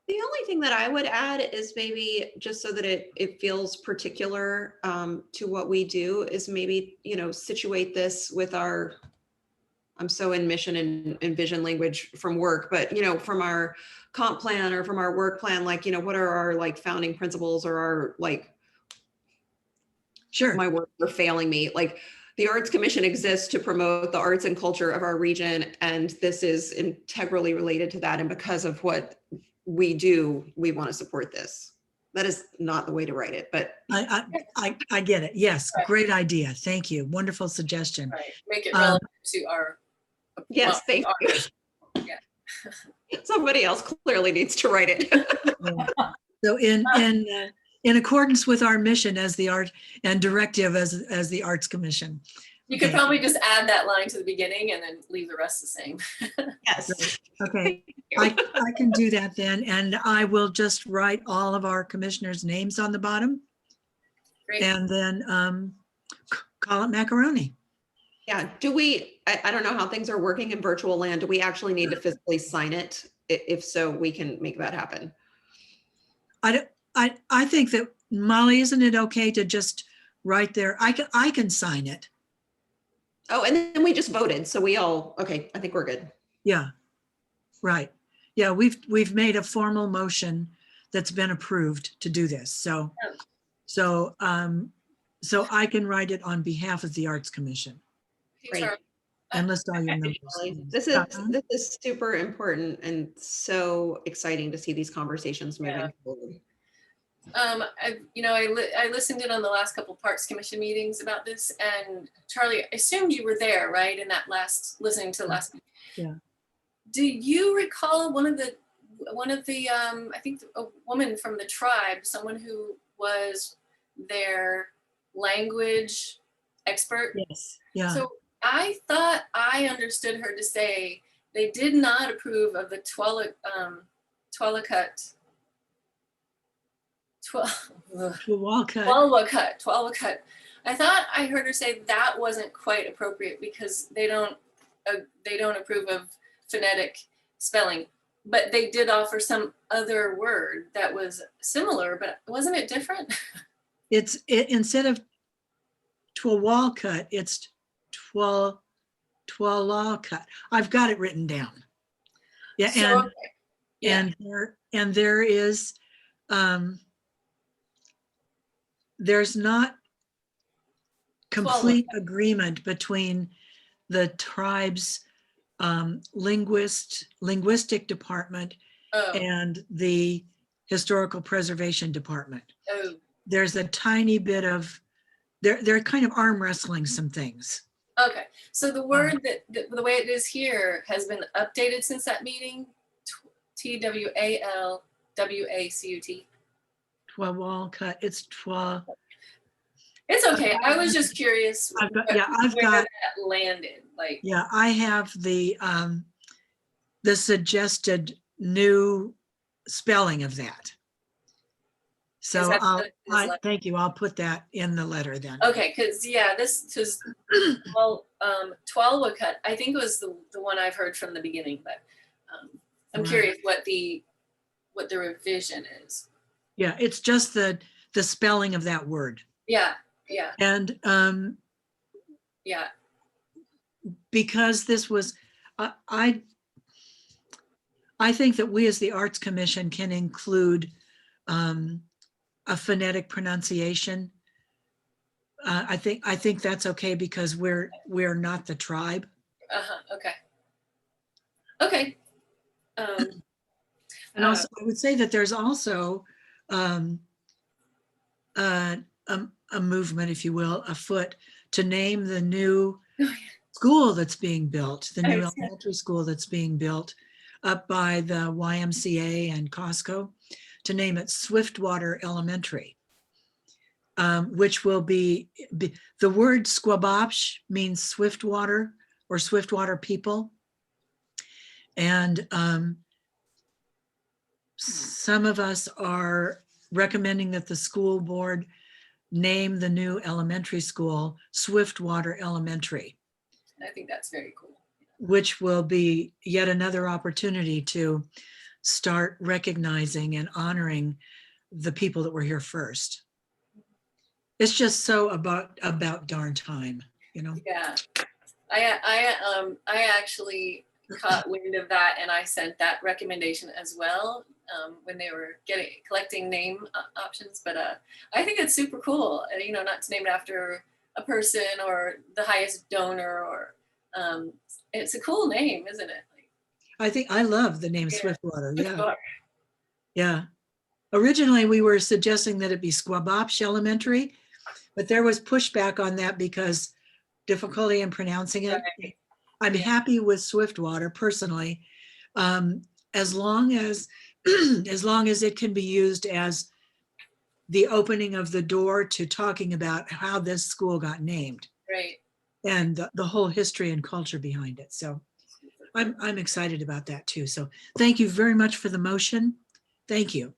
The only thing that I would add is maybe just so that it feels particular to what we do is maybe, situate this with our, I'm so in mission and vision language from work, but, from our comp plan or from our work plan, like, what are our founding principles or our sure. my words are failing me. Like the Arts Commission exists to promote the arts and culture of our region. And this is integrally related to that. And because of what we do, we want to support this. That is not the way to write it, but I get it. Yes, great idea. Thank you. Wonderful suggestion. Right. Make it relevant to our. yes, thank you. Yeah. Somebody else clearly needs to write it. So in accordance with our mission as the art and directive as the Arts Commission. You could Okay. probably just add that line to the beginning and then leave the rest the same. Yes. Okay, I can do that then, and I will just write all of our commissioners' names on the bottom, Great. and then call it macaroni. Yeah. Do we, I don't know how things are working in virtual land. Do we actually need to physically sign it? If so, we can make that happen. I think that, Molly, isn't it okay to just write there? I can sign it. Oh, and then we just voted. So we all, okay, I think we're good. Yeah, right. Yeah, we've made a formal motion that's been approved to do this. So I can write it on behalf of the Arts Commission Great. and list all your numbers. This is super important and so exciting to see these conversations moving Yeah. forward. I listened in on the last couple Parks Commission meetings about this, and Charlie, I assumed you were there, right? In that listening to the last. Yeah. Do you recall one of the, I think a woman from the tribe, someone who was their language expert? Yes. Yeah. So I thought I understood her to say they did not approve of the Twalakut. Twalakut. I thought I heard her say that wasn't quite appropriate because they don't approve of phonetic spelling, but they did offer some other word that was similar, but wasn't it different? Instead of Twalakut, it's Twalakut. I've got it written down. Yeah, So, and okay. Yeah. and there is there's not complete agreement between the tribe's linguistic department and the historical preservation department. Oh. There's a tiny bit of they're kind of arm wrestling some things. Okay, so the word that the way it is here has been updated since that meeting. Twalwacut. Twalakut. It's Twa. It's okay. I was just curious. I've got where that landed. Like. Yeah, I have the suggested new spelling of that. So thank you. I'll put that in the letter then. Okay, because yeah, this is Twalwacut. I think was the one I've heard from the beginning, but I'm curious what the revision is. Yeah, it's just the spelling of that word. Yeah, yeah. And yeah, because this was, I think that we as the Arts Commission can include a phonetic pronunciation. I think that's okay because we're not the tribe. Okay. Okay. And also, I would say that there's also a movement, if you will, afoot to name the new school that's being built, the new elementary school that's being built up by the YMCA and Costco, to name it Swiftwater Elementary, which will be the word Squabosh means Swiftwater or Swiftwater people. And some of us are recommending that the school board name the new elementary school Swiftwater Elementary. I think that's very cool. Which will be yet another opportunity to start recognizing and honoring the people that were here first. It's just so about darn time, you know? Yeah, I actually caught wind of that, and I sent that recommendation as well when they were collecting name options. But I think it's super cool, not to name it after a person or the highest donor, or it's a cool name, isn't it? I love the name Swiftwater. Yeah. Yeah. Originally, we were suggesting that it be Squabosh Elementary, but there was pushback on that because difficulty in pronouncing it. Right. I'm happy with Swiftwater personally, as long as it can be used as the opening of the door to talking about how this school got named. Right. And the whole history and culture behind it. So I'm excited about that too. So thank you very much for the motion. Thank you.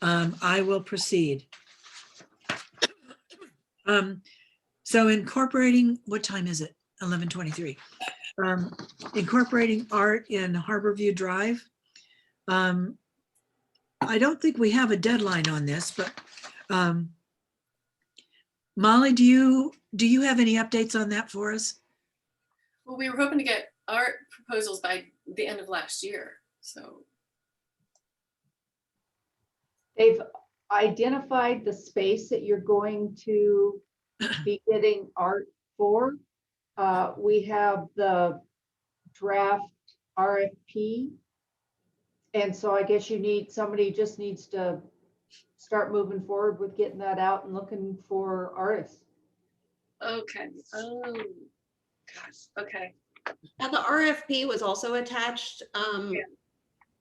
I will proceed. So incorporating, what time is it? 11:23. Incorporating art in Harborview Drive. I don't think we have a deadline on this, but Molly, do you have any updates on that for us? Well, we were hoping to get art proposals by the end of last year, so. They've identified the space that you're going to be getting art for. We have the draft RFP. And so I guess somebody just needs to start moving forward with getting that out and looking for artists. Okay. Oh, gosh. Okay. And the RFP was also attached Yeah.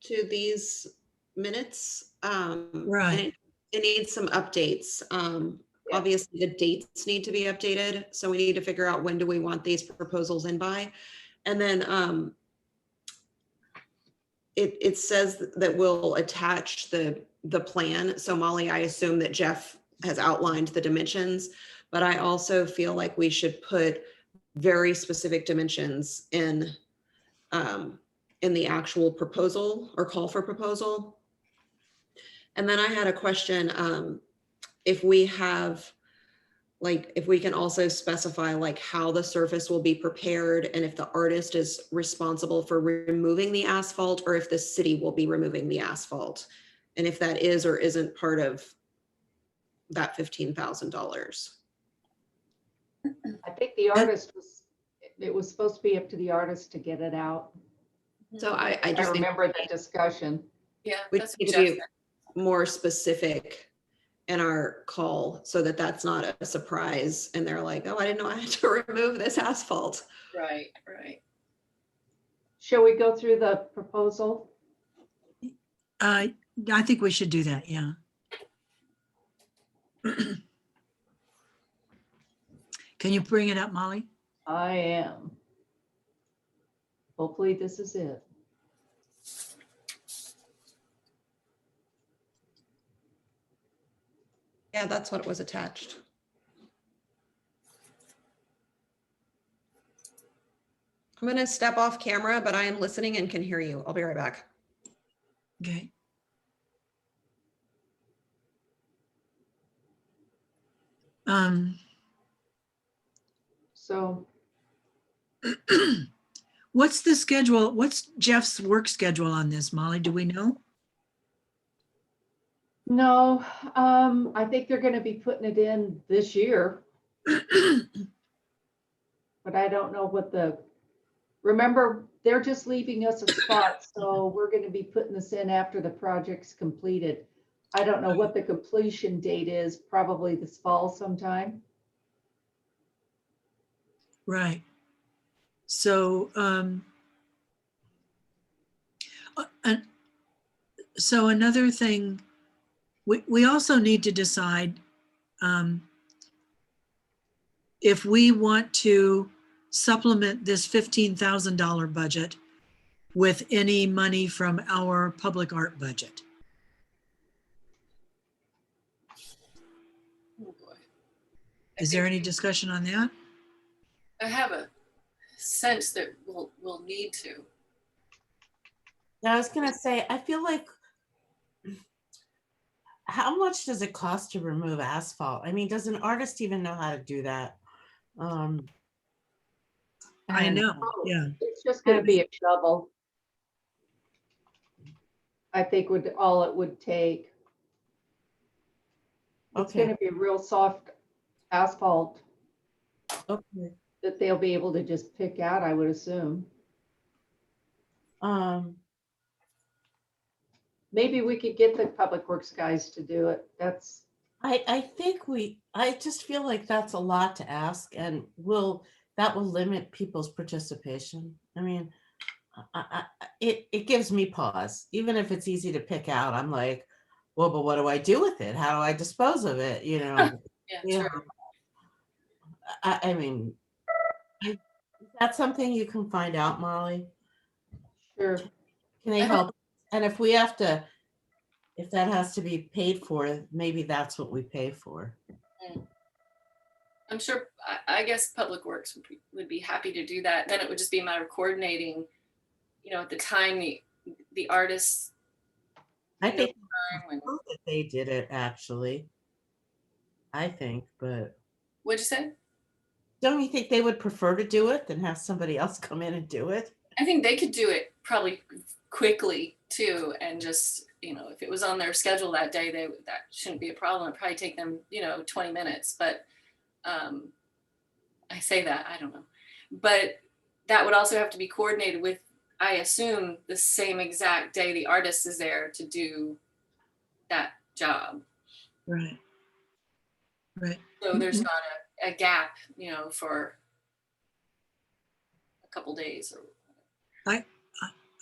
to these minutes. Right. And it needs some updates. Yeah. Obviously, the dates need to be updated, so we need to figure out when do we want these proposals in by. And then it says that we'll attach the plan. So Molly, I assume that Jeff has outlined the dimensions, but I also feel like we should put very specific dimensions in the actual proposal or call for proposal. And then I had a question, if we have, like, if we can also specify like how the surface will be prepared and if the artist is responsible for removing the asphalt or if the city will be removing the asphalt. And if that is or isn't part of that $15,000. I think the artist it was supposed to be up to the artist to get it out. So I I just think remember the discussion. Yeah, we that's need what to Jeff be said. more specific in our call so that that's not a surprise and they're like, oh, I didn't know I had to remove this asphalt. Right, right. Shall we go through the proposal? I think we should do that, yeah. Can you bring it up, Molly? I am. Hopefully this is it. Yeah, that's what was attached. I'm going to step off camera, but I am listening and can hear you. I'll be right back. Okay. So What's the schedule? What's Jeff's work schedule on this, Molly? Do we know? no, I think they're gonna be putting it in this year, but I don't know what remember, they're just leaving us a spot, so we're gonna be putting this in after the project's completed. I don't know what the completion date is, probably this fall sometime. Right. So, so another thing, we also need to decide if we want to supplement this $15,000 budget with any money from our public art budget. Oh, boy. Is there any discussion on that? I have a sense that we'll need to. I was gonna say, I feel like, how much does it cost to remove asphalt? I mean, does an artist even know how to do that? I And- know, yeah. It's just gonna be a shovel. I think all it would take. It's Okay. gonna be real soft asphalt Okay. that they'll be able to just pick out, I would assume. Maybe we could get the public works guys to do it. That's, I think I just feel like that's a lot to ask and that will limit people's participation. I mean, it gives me pause, even if it's easy to pick out. I'm like, well, but what do I do with it? How do I dispose of it? You know, Yeah, true. I mean, is that something you can find out, Molly? sure. Can they help? And if we have to, if that has to be paid for, maybe that's what we pay for. I'm sure, I guess Public Works would be happy to do that. Then it would just be a matter of coordinating, at the time the artists. I know, think time when- that they did it actually. I think, but What'd you say? don't you think they would prefer to do it than have somebody else come in and do it? I think they could do it probably quickly too, and just, if it was on their schedule that day, that shouldn't be a problem. It'd probably take them, 20 minutes, but I say that, I don't know. But that would also have to be coordinated with, I assume, the same exact day the artist is there to do that job. Right. Right. So there's not a gap, you know, for a couple days or.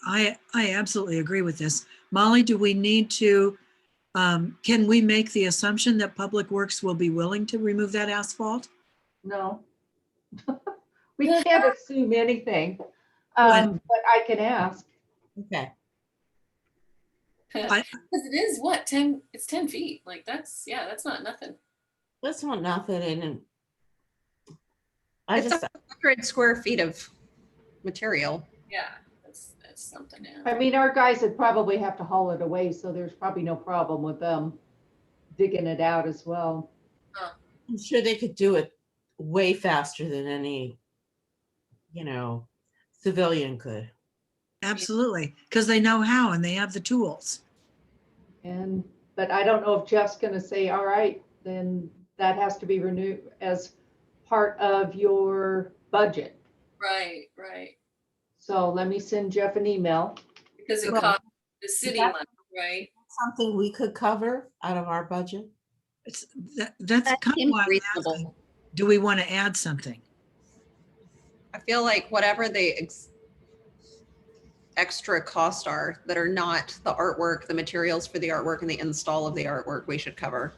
I absolutely agree with this. Molly, do we need to, can we make the assumption that Public Works will be willing to remove that asphalt? No. We can't assume anything, But- but I can ask. Okay. I- Because it is what, 10, it's 10 feet. Like that's, yeah, that's not nothing. That's not nothing. And I It's just, 100 square feet of material. Yeah, that's something. Yeah. I mean, our guys would probably have to haul it away, so there's probably no problem with them digging it out as well. I'm sure they could do it way faster than any, civilian could. Absolutely, because they know how and they have the tools. But I don't know if Jeff's gonna say, all right, then that has to be renewed as part of your budget. Right, right. So let me send Jeff an email. Because it Well, costs the city that- money, right? Something we could cover out of our budget. That's That kind of seems why I'm reasonable. asking, do we want to add something? I feel like whatever the extra costs are that are not the artwork, the materials for the artwork and the install of the artwork, we should cover.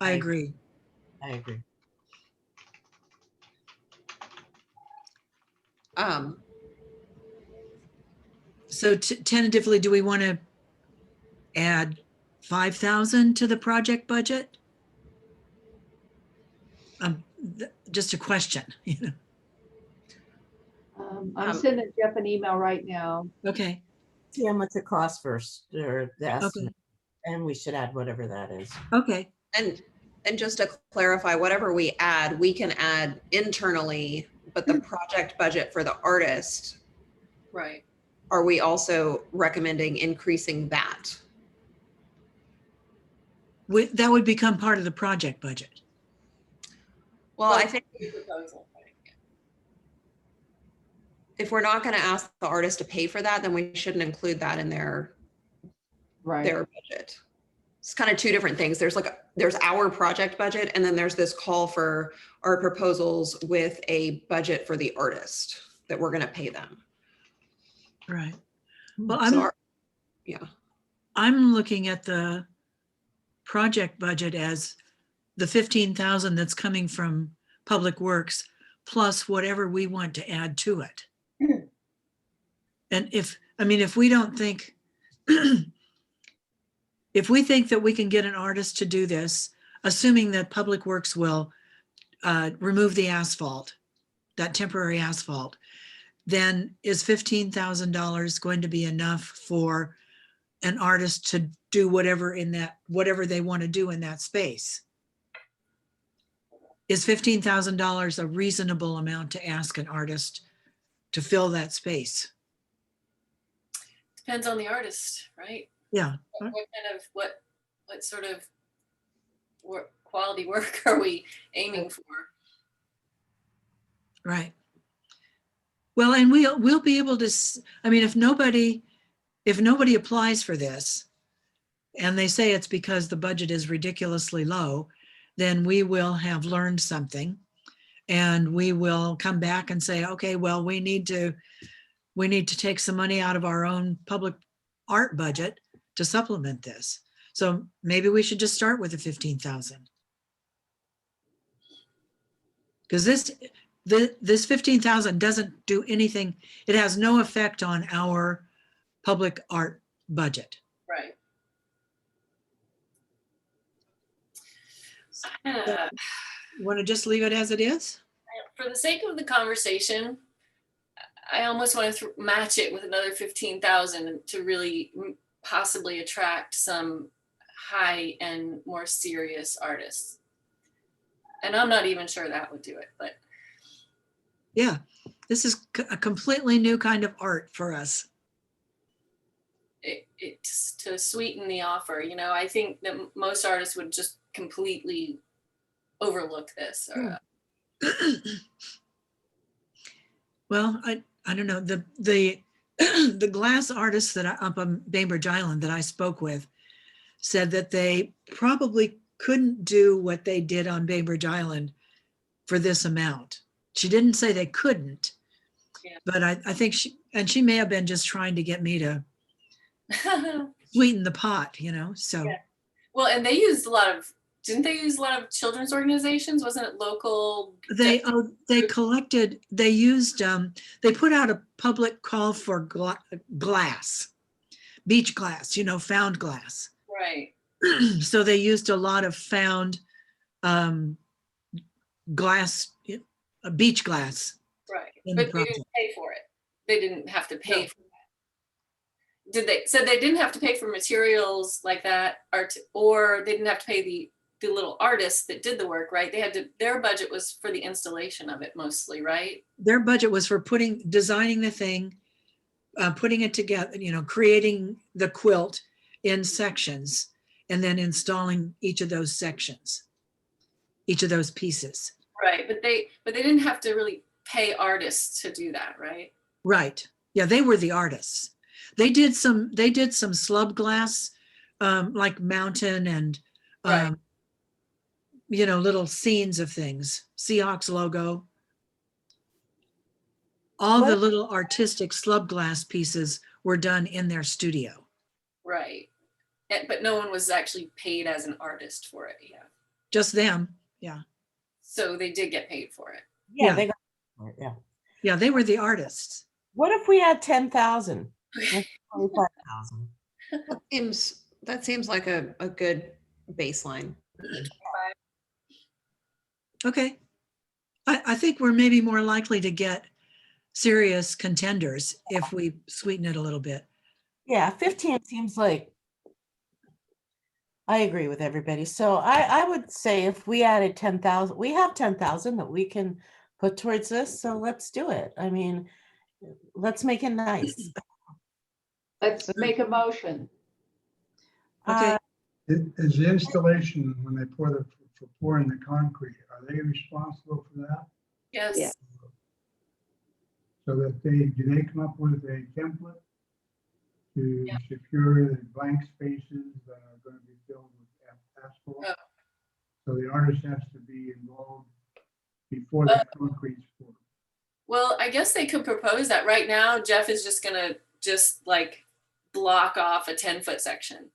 I agree. I agree. So tentatively, do we want to add 5,000 to the project budget? Just a question, I'm sending Jeff an email right now. Okay, See how much it costs first, or the okay, estimate, and we should add whatever that is. okay. And just to clarify, whatever we add, we can add internally, but the project budget for the artist, Right. are we also recommending increasing that? That would become part of the project budget. Well, I think Proposal, right, yeah. if we're not going to ask the artist to pay for that, then we shouldn't include that in their Right. budget. It's kind of two different things. There's our project budget, and then there's this call for art proposals with a budget for the artist that we're going to pay them. Right. Well, So I'm looking at the project budget as the 15,000 that's coming from Public Works plus whatever we want to add to it. And if we don't think, if we think that we can get an artist to do this, assuming that Public Works will remove the asphalt, that temporary asphalt, then is $15,000 going to be enough for an artist to do whatever they want to do in that space? Is $15,000 a reasonable amount to ask an artist to fill that space? Depends on the artist, right? Yeah, What kind of, what sort of quality work are we aiming for? right. Well, and we'll be able to, if nobody applies for this and they say it's because the budget is ridiculously low, then we will have learned something and we will come back and say, okay, well, we need to take some money out of our own public art budget to supplement this. So maybe we should just start with the 15,000. Because this 15,000 doesn't do anything. It has no effect on our public art budget. Right. Want to just leave it as it is? For the sake of the conversation, I almost want to match it with another 15,000 to really possibly attract some high and more serious artists. And I'm not even sure that would do it, but Yeah, this is a completely new kind of art for us. it's to sweeten the offer. You know, I think that most artists would just completely overlook this. Or, Well, I don't know, the glass artists that up on Bainbridge Island that I spoke with, said that they probably couldn't do what they did on Bainbridge Island for this amount. She didn't say they couldn't, Yeah. but I think she may have been just trying to get me to sweeten the pot, so. Yeah. Well, and didn't they use a lot of children's organizations? Wasn't it local? They collected, they used, they put out a public call for glass, beach glass, found glass. Right. So they used a lot of found glass, beach glass. Right. In the But they didn't project. pay for it. They didn't have to pay No. for that. Said they didn't have to pay for materials like that, or they didn't have to pay the little artists that did the work, right? Their budget was for the installation of it mostly, right? Their budget was for designing the thing, putting it together, creating the quilt in sections, and then installing each of those sections, each of those pieces. Right, but they didn't have to really pay artists to do that, right? Right. Yeah, they were the artists. They did some slub glass, like mountain and Right. little scenes of things, Seahawks logo. All the What- little artistic slub glass pieces were done in their studio. Right. But no one was actually paid as an artist for it, yeah. Just them. Yeah. So they did get paid for it. Yeah, Yeah. they got, yeah. Yeah, they were the artists. What if we had 10,000? 25,000. That seems like a good baseline. Okay. I think we're maybe more likely to get serious contenders if we sweeten it a little bit. Yeah, 15 seems like, I agree with everybody. So I would say if we added 10,000, we have 10,000 that we can put towards this. So let's do it. I mean, let's make it nice. Let's make a motion. Okay. Is the installation, when they for pouring the concrete, are they responsible for that? Yes. Yeah. So that do they come up with a template to Yeah. secure the blank spaces that are going to be filled with asphalt? Oh. So the artist has to be involved before the concrete's poured. Well, I guess they could propose that. Right now, Jeff is just gonna like block off a 10-foot section.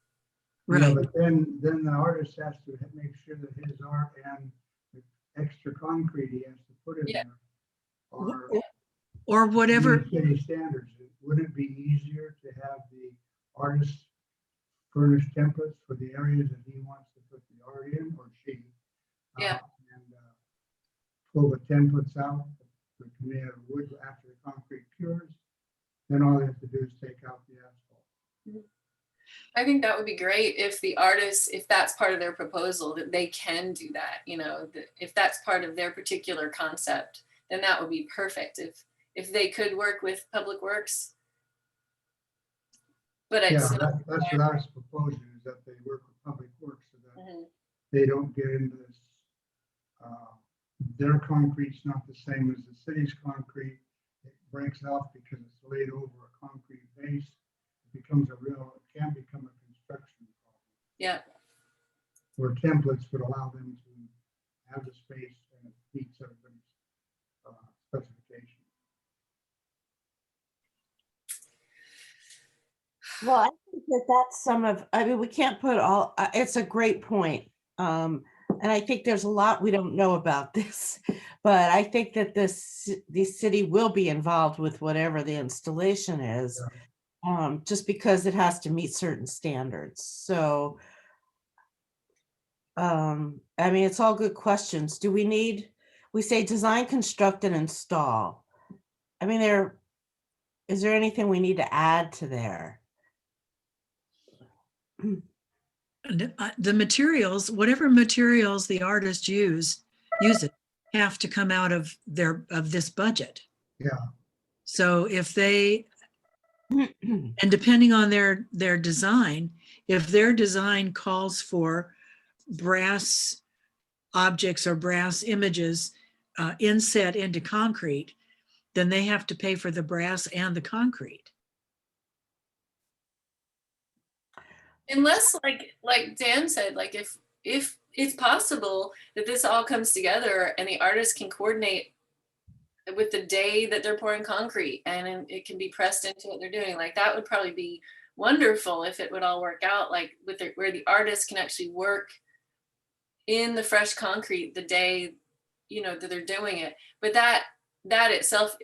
Yeah, Right. but then the artist has to make sure that his art and the extra concrete he has to put in Yeah. there are Or whatever. meet city standards. Wouldn't it be easier to have the artist furnish templates for the areas that he wants to put the art in, or she? Yeah. And pull the templates out, the conveyor of wood after the concrete cures. Then all they have to do is take out the asphalt. I think that would be great if the artists, if that's part of their proposal, that they can do that, if that's part of their particular concept, then that would be perfect. If they could work with Public Works. But Yeah, it's, that's what I was proposing, is that they work with Public Works so that Mhm. they don't get into this. Their concrete's not the same as the city's concrete. It breaks off because it's laid over a concrete base. It can become a construction problem. Yeah, Where templates would allow them to have the space and it meets everybody's specifications. Well, I think that's I mean, we can't put all, it's a great point. And I think there's a lot we don't know about this, but I think that the city will be involved with whatever the installation is, just because it has to meet certain standards. So, I mean, it's all good questions. We say design, construct, and install. I mean, is there anything we need to add to there? The materials, whatever materials the artist uses have to come out of this budget. Yeah. So if they, and depending on their design, if their design calls for brass objects or brass images inset into concrete, then they have to pay for the brass and the concrete. Unless like Dan said, like if it's possible that this all comes together and the artist can coordinate with the day that they're pouring concrete and it can be pressed into what they're doing, like that would probably be wonderful if it would all work out, like with where the artist can actually work in the fresh concrete the day, you know, that they're doing it. But that itself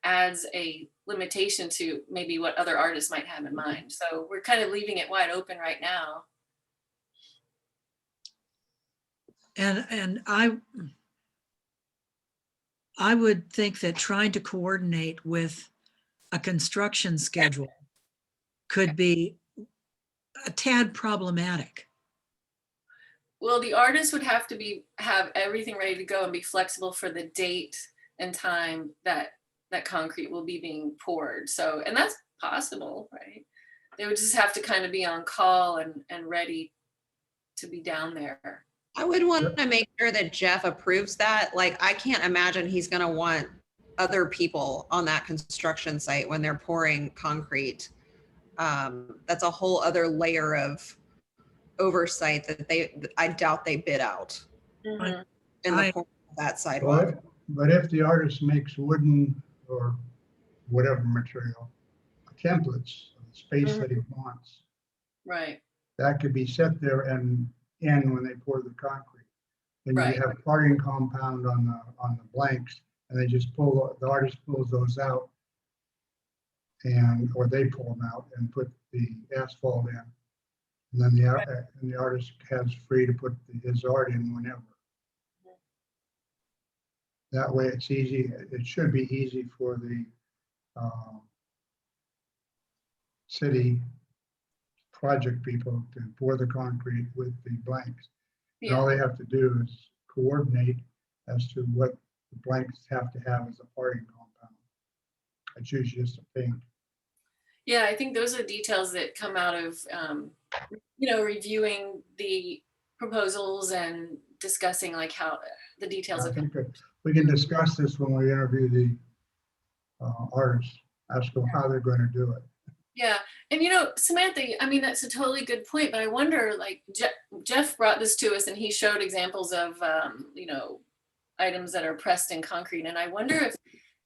adds a limitation to maybe what other artists might have in mind. So we're kind of leaving it wide open right now. And I would think that trying to coordinate with a construction schedule could be a tad problematic. Well, the artist would have to have everything ready to go and be flexible for the date and time that concrete will be being poured. So, and that's possible, right? They would just have to kind of be on call and ready to be down there. I would want to make sure that Jeff approves that. Like, I can't imagine he's going to want other people on that construction site when they're pouring concrete. That's a whole other layer of oversight that I doubt they bid out Mhm. in the pouring of that sidewalk. But if the artist makes wooden or whatever material templates of the space that he wants, Right. that could be set there and in when they pour the concrete. Then Right. you have parting compound on the blanks, and they just the artist pulls those out, or they pull them out and put the asphalt in. And then the artist has free to put his art in whenever. That way it's easy. It should be easy for the city project people to pour the concrete with the blanks. And all they have to do is coordinate as to what the blanks have to have as a parting compound. It's usually just a paint. Yeah, I think those are details that come out of, you know, reviewing the proposals and discussing like how the details I of. think that we can discuss this when we interview the artists, ask them how they're going to do it. Yeah, and you know, Samantha, I mean, that's a totally good point, but I wonder, like, Jeff brought this to us and he showed examples of, you know, items that are pressed in concrete. And I wonder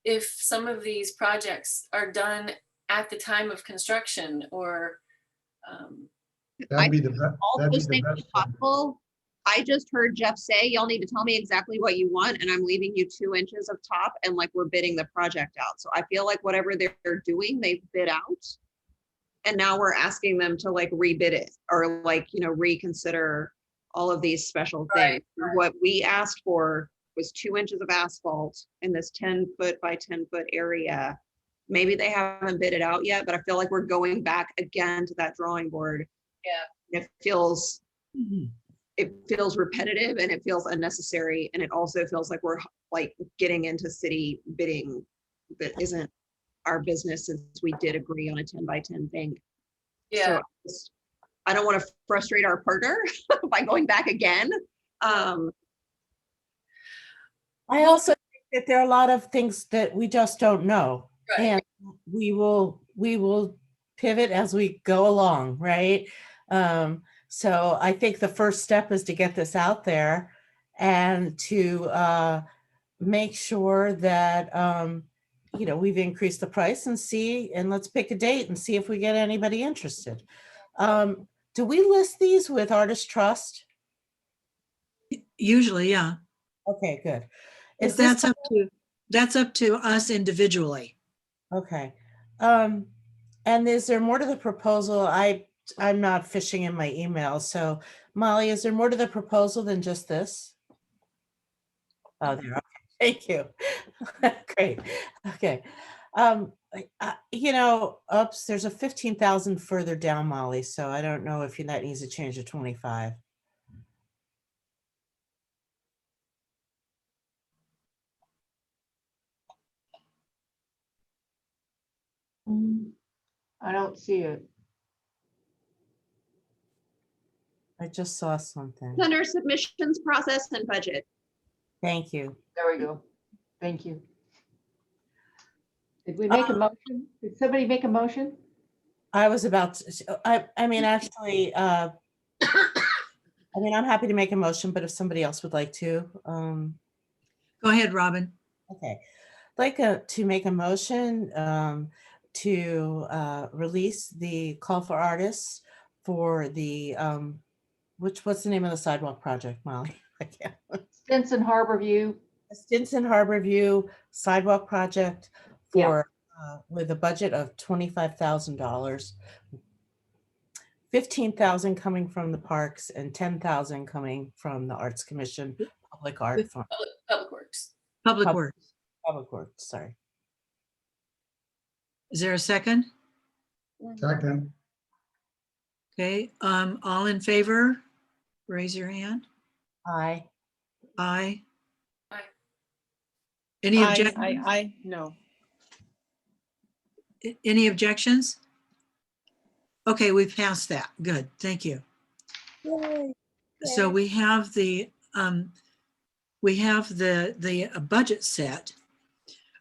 if some of these projects are done at the time of construction or. That'd be the best. All That'd be those the things are best thing. possible. I just heard Jeff say, y'all need to tell me exactly what you want, and I'm leaving you 2 inches of top, and like we're bidding the project out. So I feel like whatever they're doing, they've bid out. And now we're asking them to like rebid it or like, you know, reconsider all of these special things. Right. What we asked for was 2 inches of asphalt in this 10-foot by 10-foot area. Maybe they haven't bid it out yet, but I feel like we're going back again to that drawing board. Yeah. It feels repetitive and it feels unnecessary. And it also feels like we're like getting into city bidding that isn't our business, since we did agree on a 10 by 10 thing. Yeah. So I don't want to frustrate our partner by going back again. I also think that there are a lot of things that we just don't know. Right. And we will pivot as we go along, right? So I think the first step is to get this out there and to make sure that you know, we've increased the price and let's pick a date and see if we get anybody interested. Do we list these with Artist Trust? Usually, yeah. Okay, good. If that's up to us individually. Okay. And is there more to the proposal? I'm not fishing in my email. So Molly, is there more to the proposal than just this? Oh, there. Okay. Thank you. Great. Okay. You know, oops, there's a 15,000 further down, Molly. So I don't know if that needs to change to 25. I don't see it. I just saw something. Under submissions process and budget. Thank you. There we go. Thank you. Did we make a motion? Did somebody make a motion? I was about to, I mean, actually, I mean, I'm happy to make a motion, but if somebody else would like to, Go ahead, Robin. okay. I'd like to make a motion to release the call for artists for the, what's the name of the sidewalk project, Molly? I can't. Stinson Harborview. Stinson Harborview sidewalk project Yeah. for, with a budget of $25,000. 15,000 coming from the parks and 10,000 coming from the Arts Commission, Public Art Fund, Public Works. Public Pub- Works. Public Works, sorry. Is there a second? Second, Okay, all in favor? Raise your hand. Aye. Aye. Aye. Any I, objections? no. Any objections? Okay, we've passed that. Good, thank you. Yay. So we have the budget set.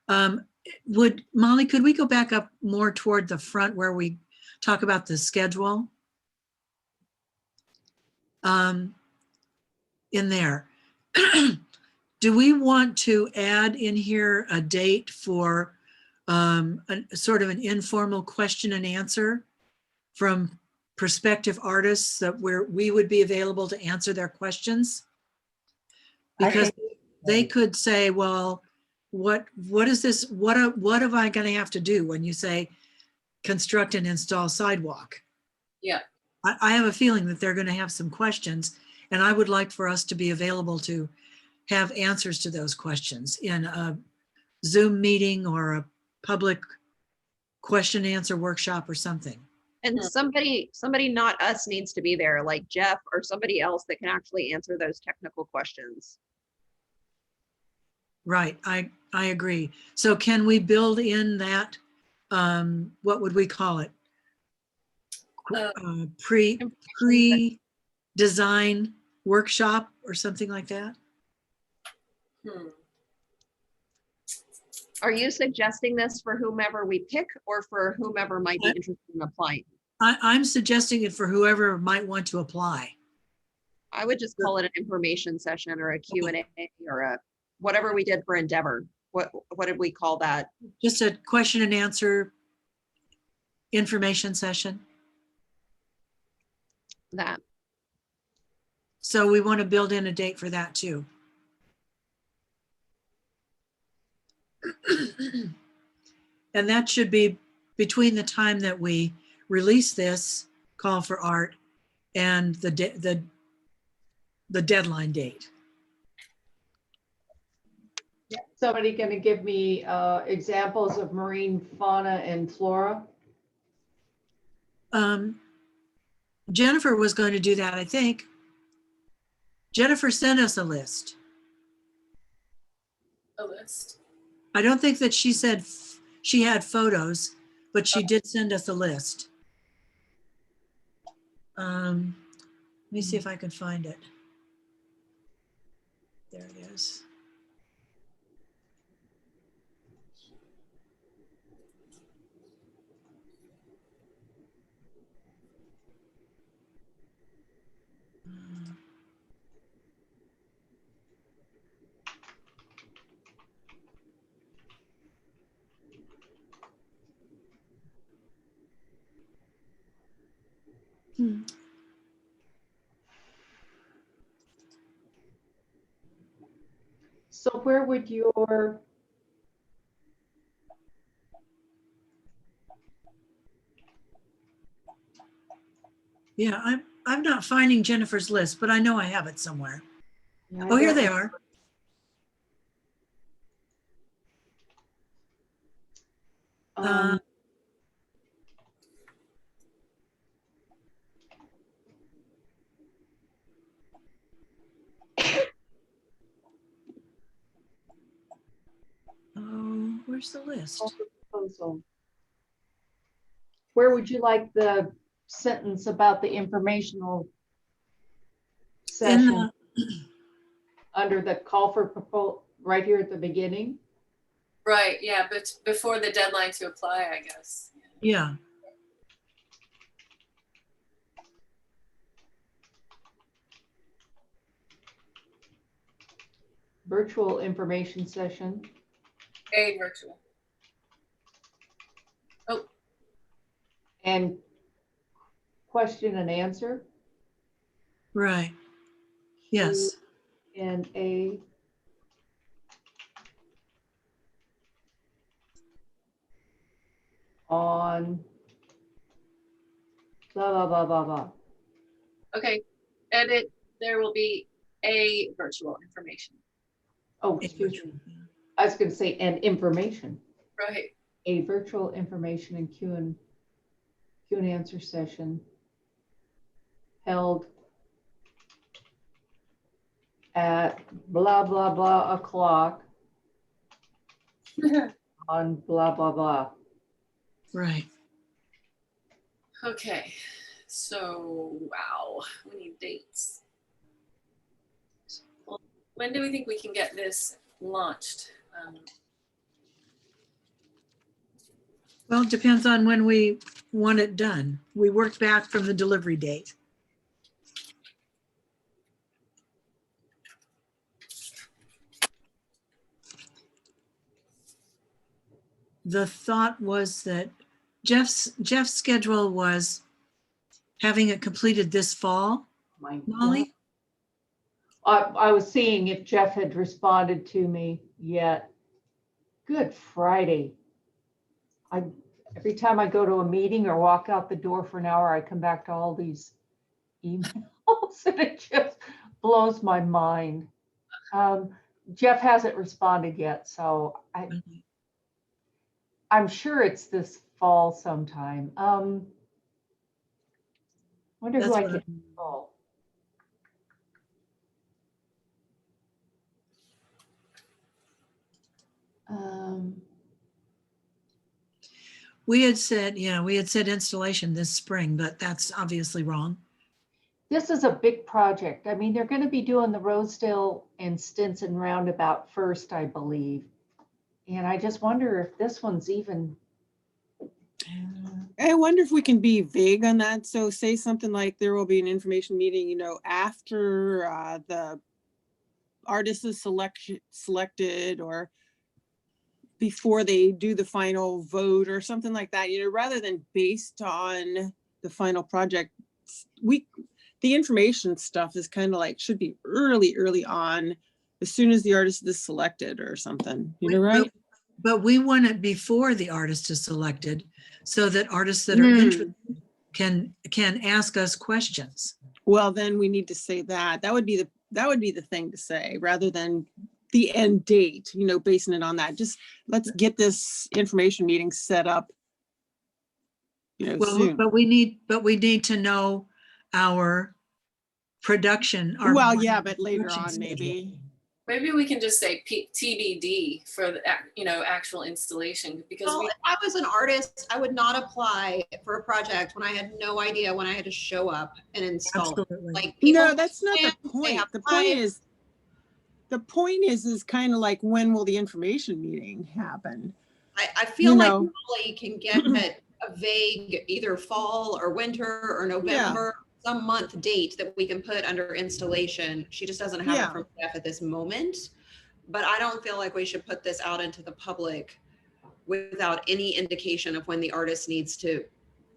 Molly, could we go back up more toward the front where we talk about the schedule? In there. Do we want to add in here a date for sort of an informal question and answer from prospective artists that we would be available to answer their questions? Because they could say, well, what is this? What am I going to have to do when you say construct and install sidewalk? Yeah. I have a feeling that they're going to have some questions, and I would like for us to be available to have answers to those questions in a Zoom meeting or a public question and answer workshop or something. And somebody not us needs to be there, like Jeff or somebody else that can actually answer those technical questions. Right, I agree. So can we build in that, what would we call it? Pre-design workshop or something like that? Are you suggesting this for whomever we pick or for whomever might be interested in applying? I'm suggesting it for whoever might want to apply. I would just call it an information session or a Q&A or a whatever we did for Endeavor. What did we call that? Just a question and answer information session. That. So we want to build in a date for that too. And that should be between the time that we release this call for art and the deadline date. Somebody going to give me examples of marine fauna and flora? Jennifer was going to do that, I think. Jennifer sent us a list. A list. I don't think that she said she had photos, but she did send us a list. Let me see if I can find it. There it is. So where would your, Yeah, I'm not finding Jennifer's list, but I know I have it somewhere. Oh, here they are. um, Oh, where's the list? proposal. Where would you like the sentence about the informational session? Under the call for proposal, right here at the beginning? Right, yeah, but before the deadline to apply, I guess. Yeah. virtual information session. A virtual. And question and answer. Right. Yes. And a on blah, blah, blah, blah, blah. Okay, edit, there will be a virtual information. Oh, excuse me. I was going to say, and information. Right. A virtual information and Q and answer session held at blah, blah, blah o'clock on blah, blah, blah. Right. Okay, so wow, we need dates. Well, when do we think we can get this launched? Well, it depends on when we want it done. We worked back from the delivery date. The thought was that Jeff's schedule was having it completed this fall. My Molly? I was seeing if Jeff had responded to me yet. Good Friday. Every time I go to a meeting or walk out the door for an hour, I come back to all these emails and it just blows my mind. Jeff hasn't responded yet, so I'm sure it's this fall sometime. Wonder who That's I what can call. We had said installation this spring, but that's obviously wrong. This is a big project. I mean, they're going to be doing the Rosedale and Stinson roundabout first, I believe. And I just wonder if this one's even. I wonder if we can be vague on that. So say something like there will be an information meeting, you know, after the artist is selected or before they do the final vote or something like that, you know, rather than based on the final project. The information stuff is kind of like, should be early on, as soon as the artist is selected or something, you know, right? But we want it before the artist is selected so that artists that are interested can ask us questions. Well, then we need to say that. That would be the thing to say, rather than the end date, you know, basing it on that. Just let's get this information meeting set up, you know, Well, soon. but we need to know our production. Well, yeah, but later production on, schedule. maybe. Maybe we can just say TBD for the actual installation, because Well, if I was an artist, I would not apply for a project when I had no idea when I had to show up and install it. Absolutely. Like, people No, that's not plan, the they point. have The point time. is kind of like, when will the information meeting happen? I feel you like know. Molly can get a vague either fall or winter or November, some month date that we can put under installation. She just doesn't have it from Jeff at this moment. But I don't feel like we should put this out into the public without any indication of when the artist needs to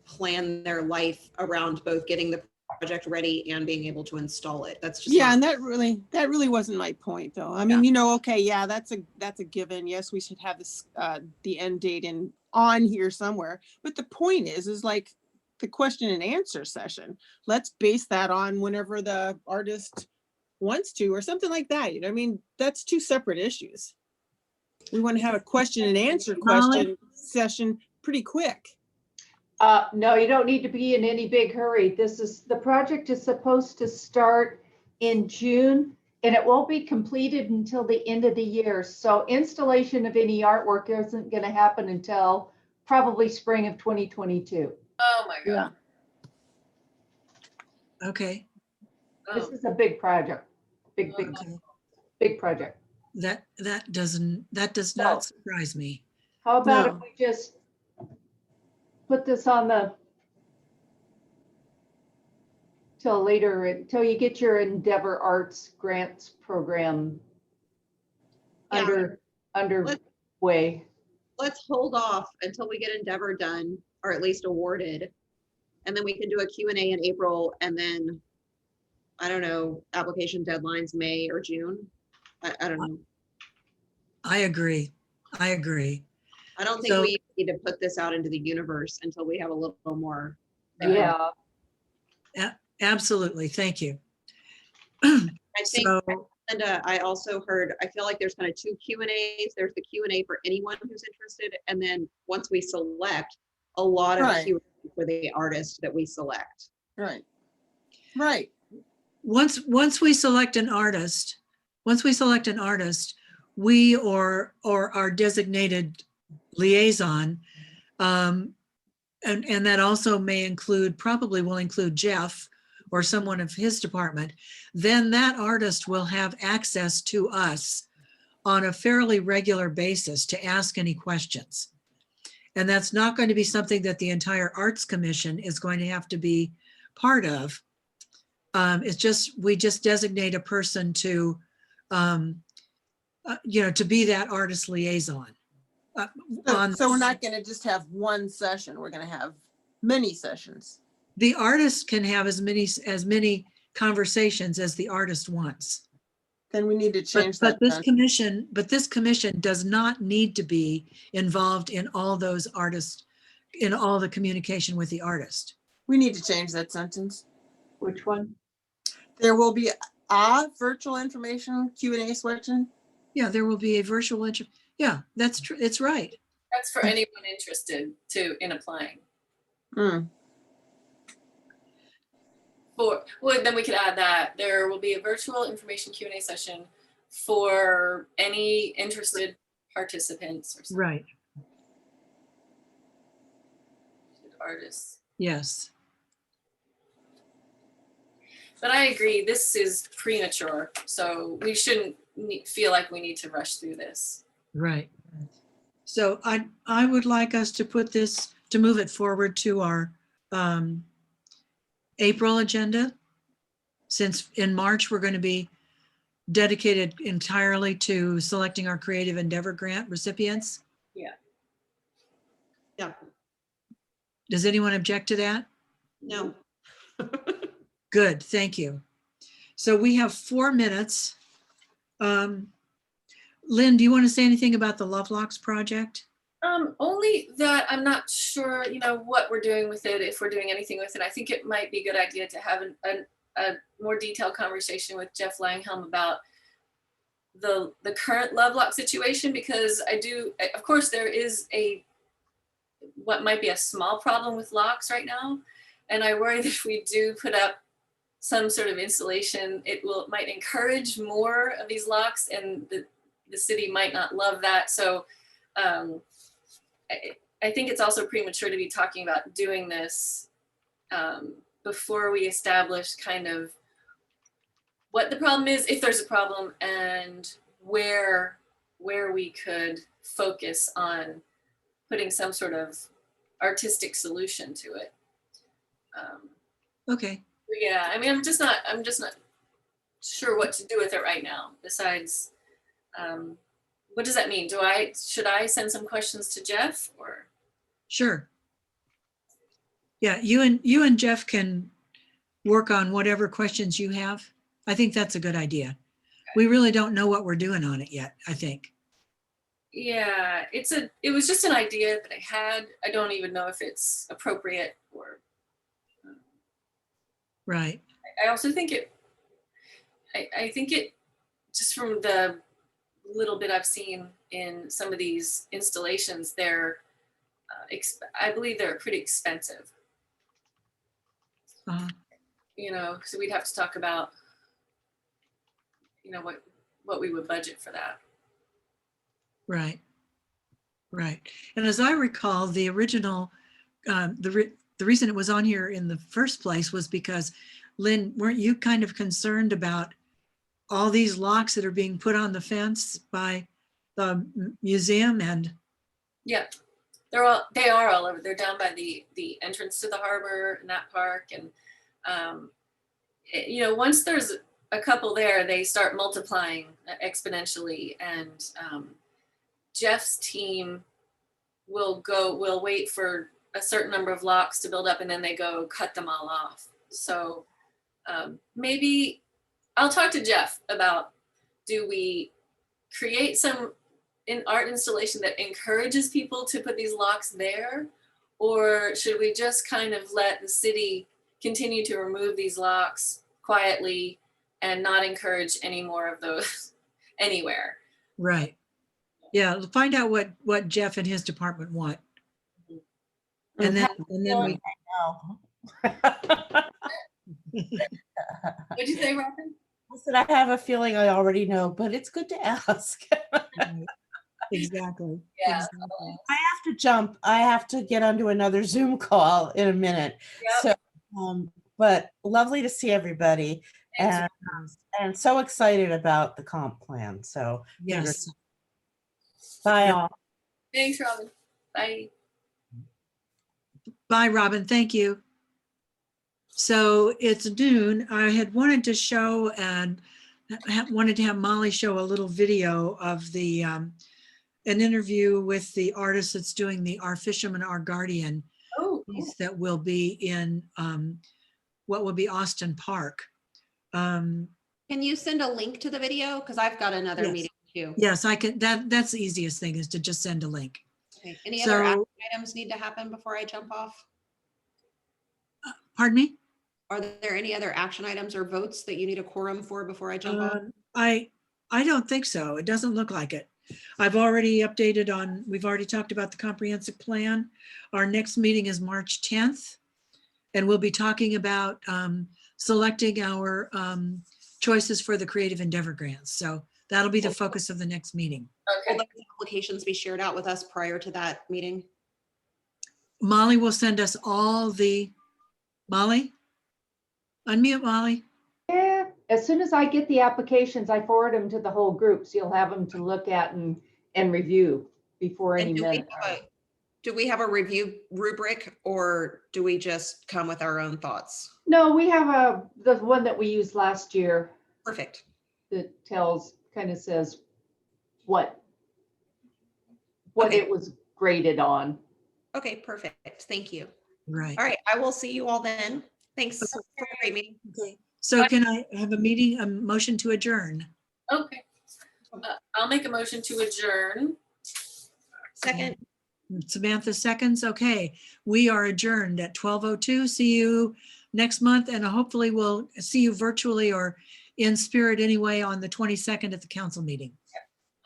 plan their life around both getting the project ready and being able to install it. That's just And that really wasn't my point, though. I mean, you know, okay, yeah, that's a given. Yes, we should have this the end date on here somewhere. But the point is like the question and answer session. Let's base that on whenever the artist wants to, or something like that. You know, I mean, that's two separate issues. We want to have a question and answer session pretty quick. No, you don't need to be in any big hurry. The project is supposed to start in June and it won't be completed until the end of the year. So installation of any artwork isn't going to happen until probably spring of 2022. oh my God. Okay. This is a big project, big project. That does not surprise me. How about if we just put this on till later, until you get your Endeavor Arts grants program Yeah. underway. Let's hold off until we get Endeavor done, or at least awarded. And then we can do a Q&A in April, and then, I don't know, application deadlines, May or June. I don't know. I agree. I agree. I don't think So- we need to put this out into the universe until we have a little more. Yeah, Absolutely. Thank you. I think, So, Linda, I also heard, I feel like there's kind of two Q&As. There's the Q&A for anyone who's interested. And then once we select, a lot of Right. Q&A for the artist that we select. Right. Right. once we select an artist, we or our designated liaison, and that also may include, probably will include Jeff or someone of his department, then that artist will have access to us on a fairly regular basis to ask any questions. And that's not going to be something that the entire Arts Commission is going to have to be part of. It's just, we just designate a person to, to be that artist liaison. So we're not going to just have one session. We're going to have many sessions. The artist can have as many conversations as the artist wants. Then we need to change that. But this commission does not need to be involved in all those artists, in all the communication with the artist. We need to change that sentence. which one? There will be a virtual information Q&A session. Yeah, there will be a virtual, yeah, that's true. It's right. That's for anyone interested in applying. Hmm. Then we could add that there will be a virtual information Q&A session for any interested participants or something, Right. artists. Yes. But I agree, this is premature, so we shouldn't feel like we need to rush through this. Right. So I would like us to put this, to move it forward to our April agenda. Since in March, we're going to be dedicated entirely to selecting our Creative Endeavor Grant recipients. Yeah, Does anyone object to that? no. Good, thank you. So we have 4 minutes. Lynn, do you want to say anything about the Lovelocks project? Only that I'm not sure, what we're doing with it, if we're doing anything with it. I think it might be a good idea to have a more detailed conversation with Jeff Langhelm about the current Lovelock situation, because of course, there is what might be a small problem with locks right now. And I worry that if we do put up some sort of installation, it might encourage more of these locks, and the city might not love that. So I think it's also premature to be talking about doing this before we establish kind of what the problem is, if there's a problem, and where we could focus on putting some sort of artistic solution to it. Okay. Yeah, I mean, I'm just not sure what to do with it right now. Besides, what does that mean? Should I send some questions to Jeff, or? Sure. Yeah, you and Jeff can work on whatever questions you have. I think that's a good idea. We really don't know what we're doing on it yet, I think. Yeah, it was just an idea that I had. I don't even know if it's appropriate, or. Right. I also think I think it, just from the little bit I've seen in some of these installations, I believe they're pretty expensive. So we'd have to talk about, what we would budget for that. Right. Right. And as I recall, the original, the reason it was on here in the first place was because, Lynn, weren't you kind of concerned about all these locks that are being put on the fence by the museum? And yeah, they are all over. They're down by the entrance to the harbor in that park. And, once there's a couple there, they start multiplying exponentially, and Jeff's team will wait for a certain number of locks to build up, and then they go cut them all off. So maybe I'll talk to Jeff about, do we create some art installation that encourages people to put these locks there? Or should we just kind of let the city continue to remove these locks quietly and not encourage any more of those anywhere? Right. Yeah, find out what Jeff and his department want. And then we, What'd you say, Robin? I said, I have a feeling I already know, but it's good to ask. exactly. Yeah. Exactly. I have to jump. I have to get onto another Zoom call in a minute. Yep. So, but lovely to see everybody, Thanks. and so excited about the comp plan. So Yes. bye Yeah. all. Thanks, Robin. Bye. Bye, Robin. Thank you. So it's noon. I had wanted to show and wanted to have Molly show a little video of the an interview with the artist that's doing the Our Fisherman, Our Guardian Oh, cool. piece that will be in what will be Austin Park. Can you send a link to the video? Because I've got another Yes. meeting too. Yes, I can. That's the easiest thing, is to just send a link. Okay. Any other So- action items need to happen before I jump off? Pardon me? Are there any other action items or votes that you need a quorum for before I jump off? I don't think so. It doesn't look like it. I've already updated on, we've already talked about the comprehensive plan. Our next meeting is March 10th. And we'll be talking about selecting our choices for the Creative Endeavor grants. So that'll be the focus of the next meeting. Okay. Will those applications be shared out with us prior to that meeting? Molly will send us all the, Molly? Unmute, Molly. Yeah, as soon as I get the applications, I forward them to the whole group, so you'll have them to look at and review before any And minute. do we have a review rubric, or do we just come with our own thoughts? No, we have the one that we used last year Perfect. that kind of says what Okay. it was graded on. Okay, perfect. Thank you. Right. All right, I will see you all then. Thanks for a great meeting. Okay. So can I have a motion to adjourn? Okay. I'll make a motion to adjourn. Second. Samantha seconds. Okay. We are adjourned at 12:02. See you next month, and hopefully we'll see you virtually or in spirit anyway on the 22nd at the council meeting.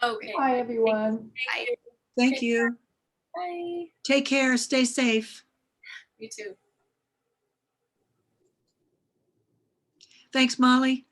Okay. Hi, everyone. Thank you. Thank you. Bye. Take care. Stay safe. You too. Thanks, Molly.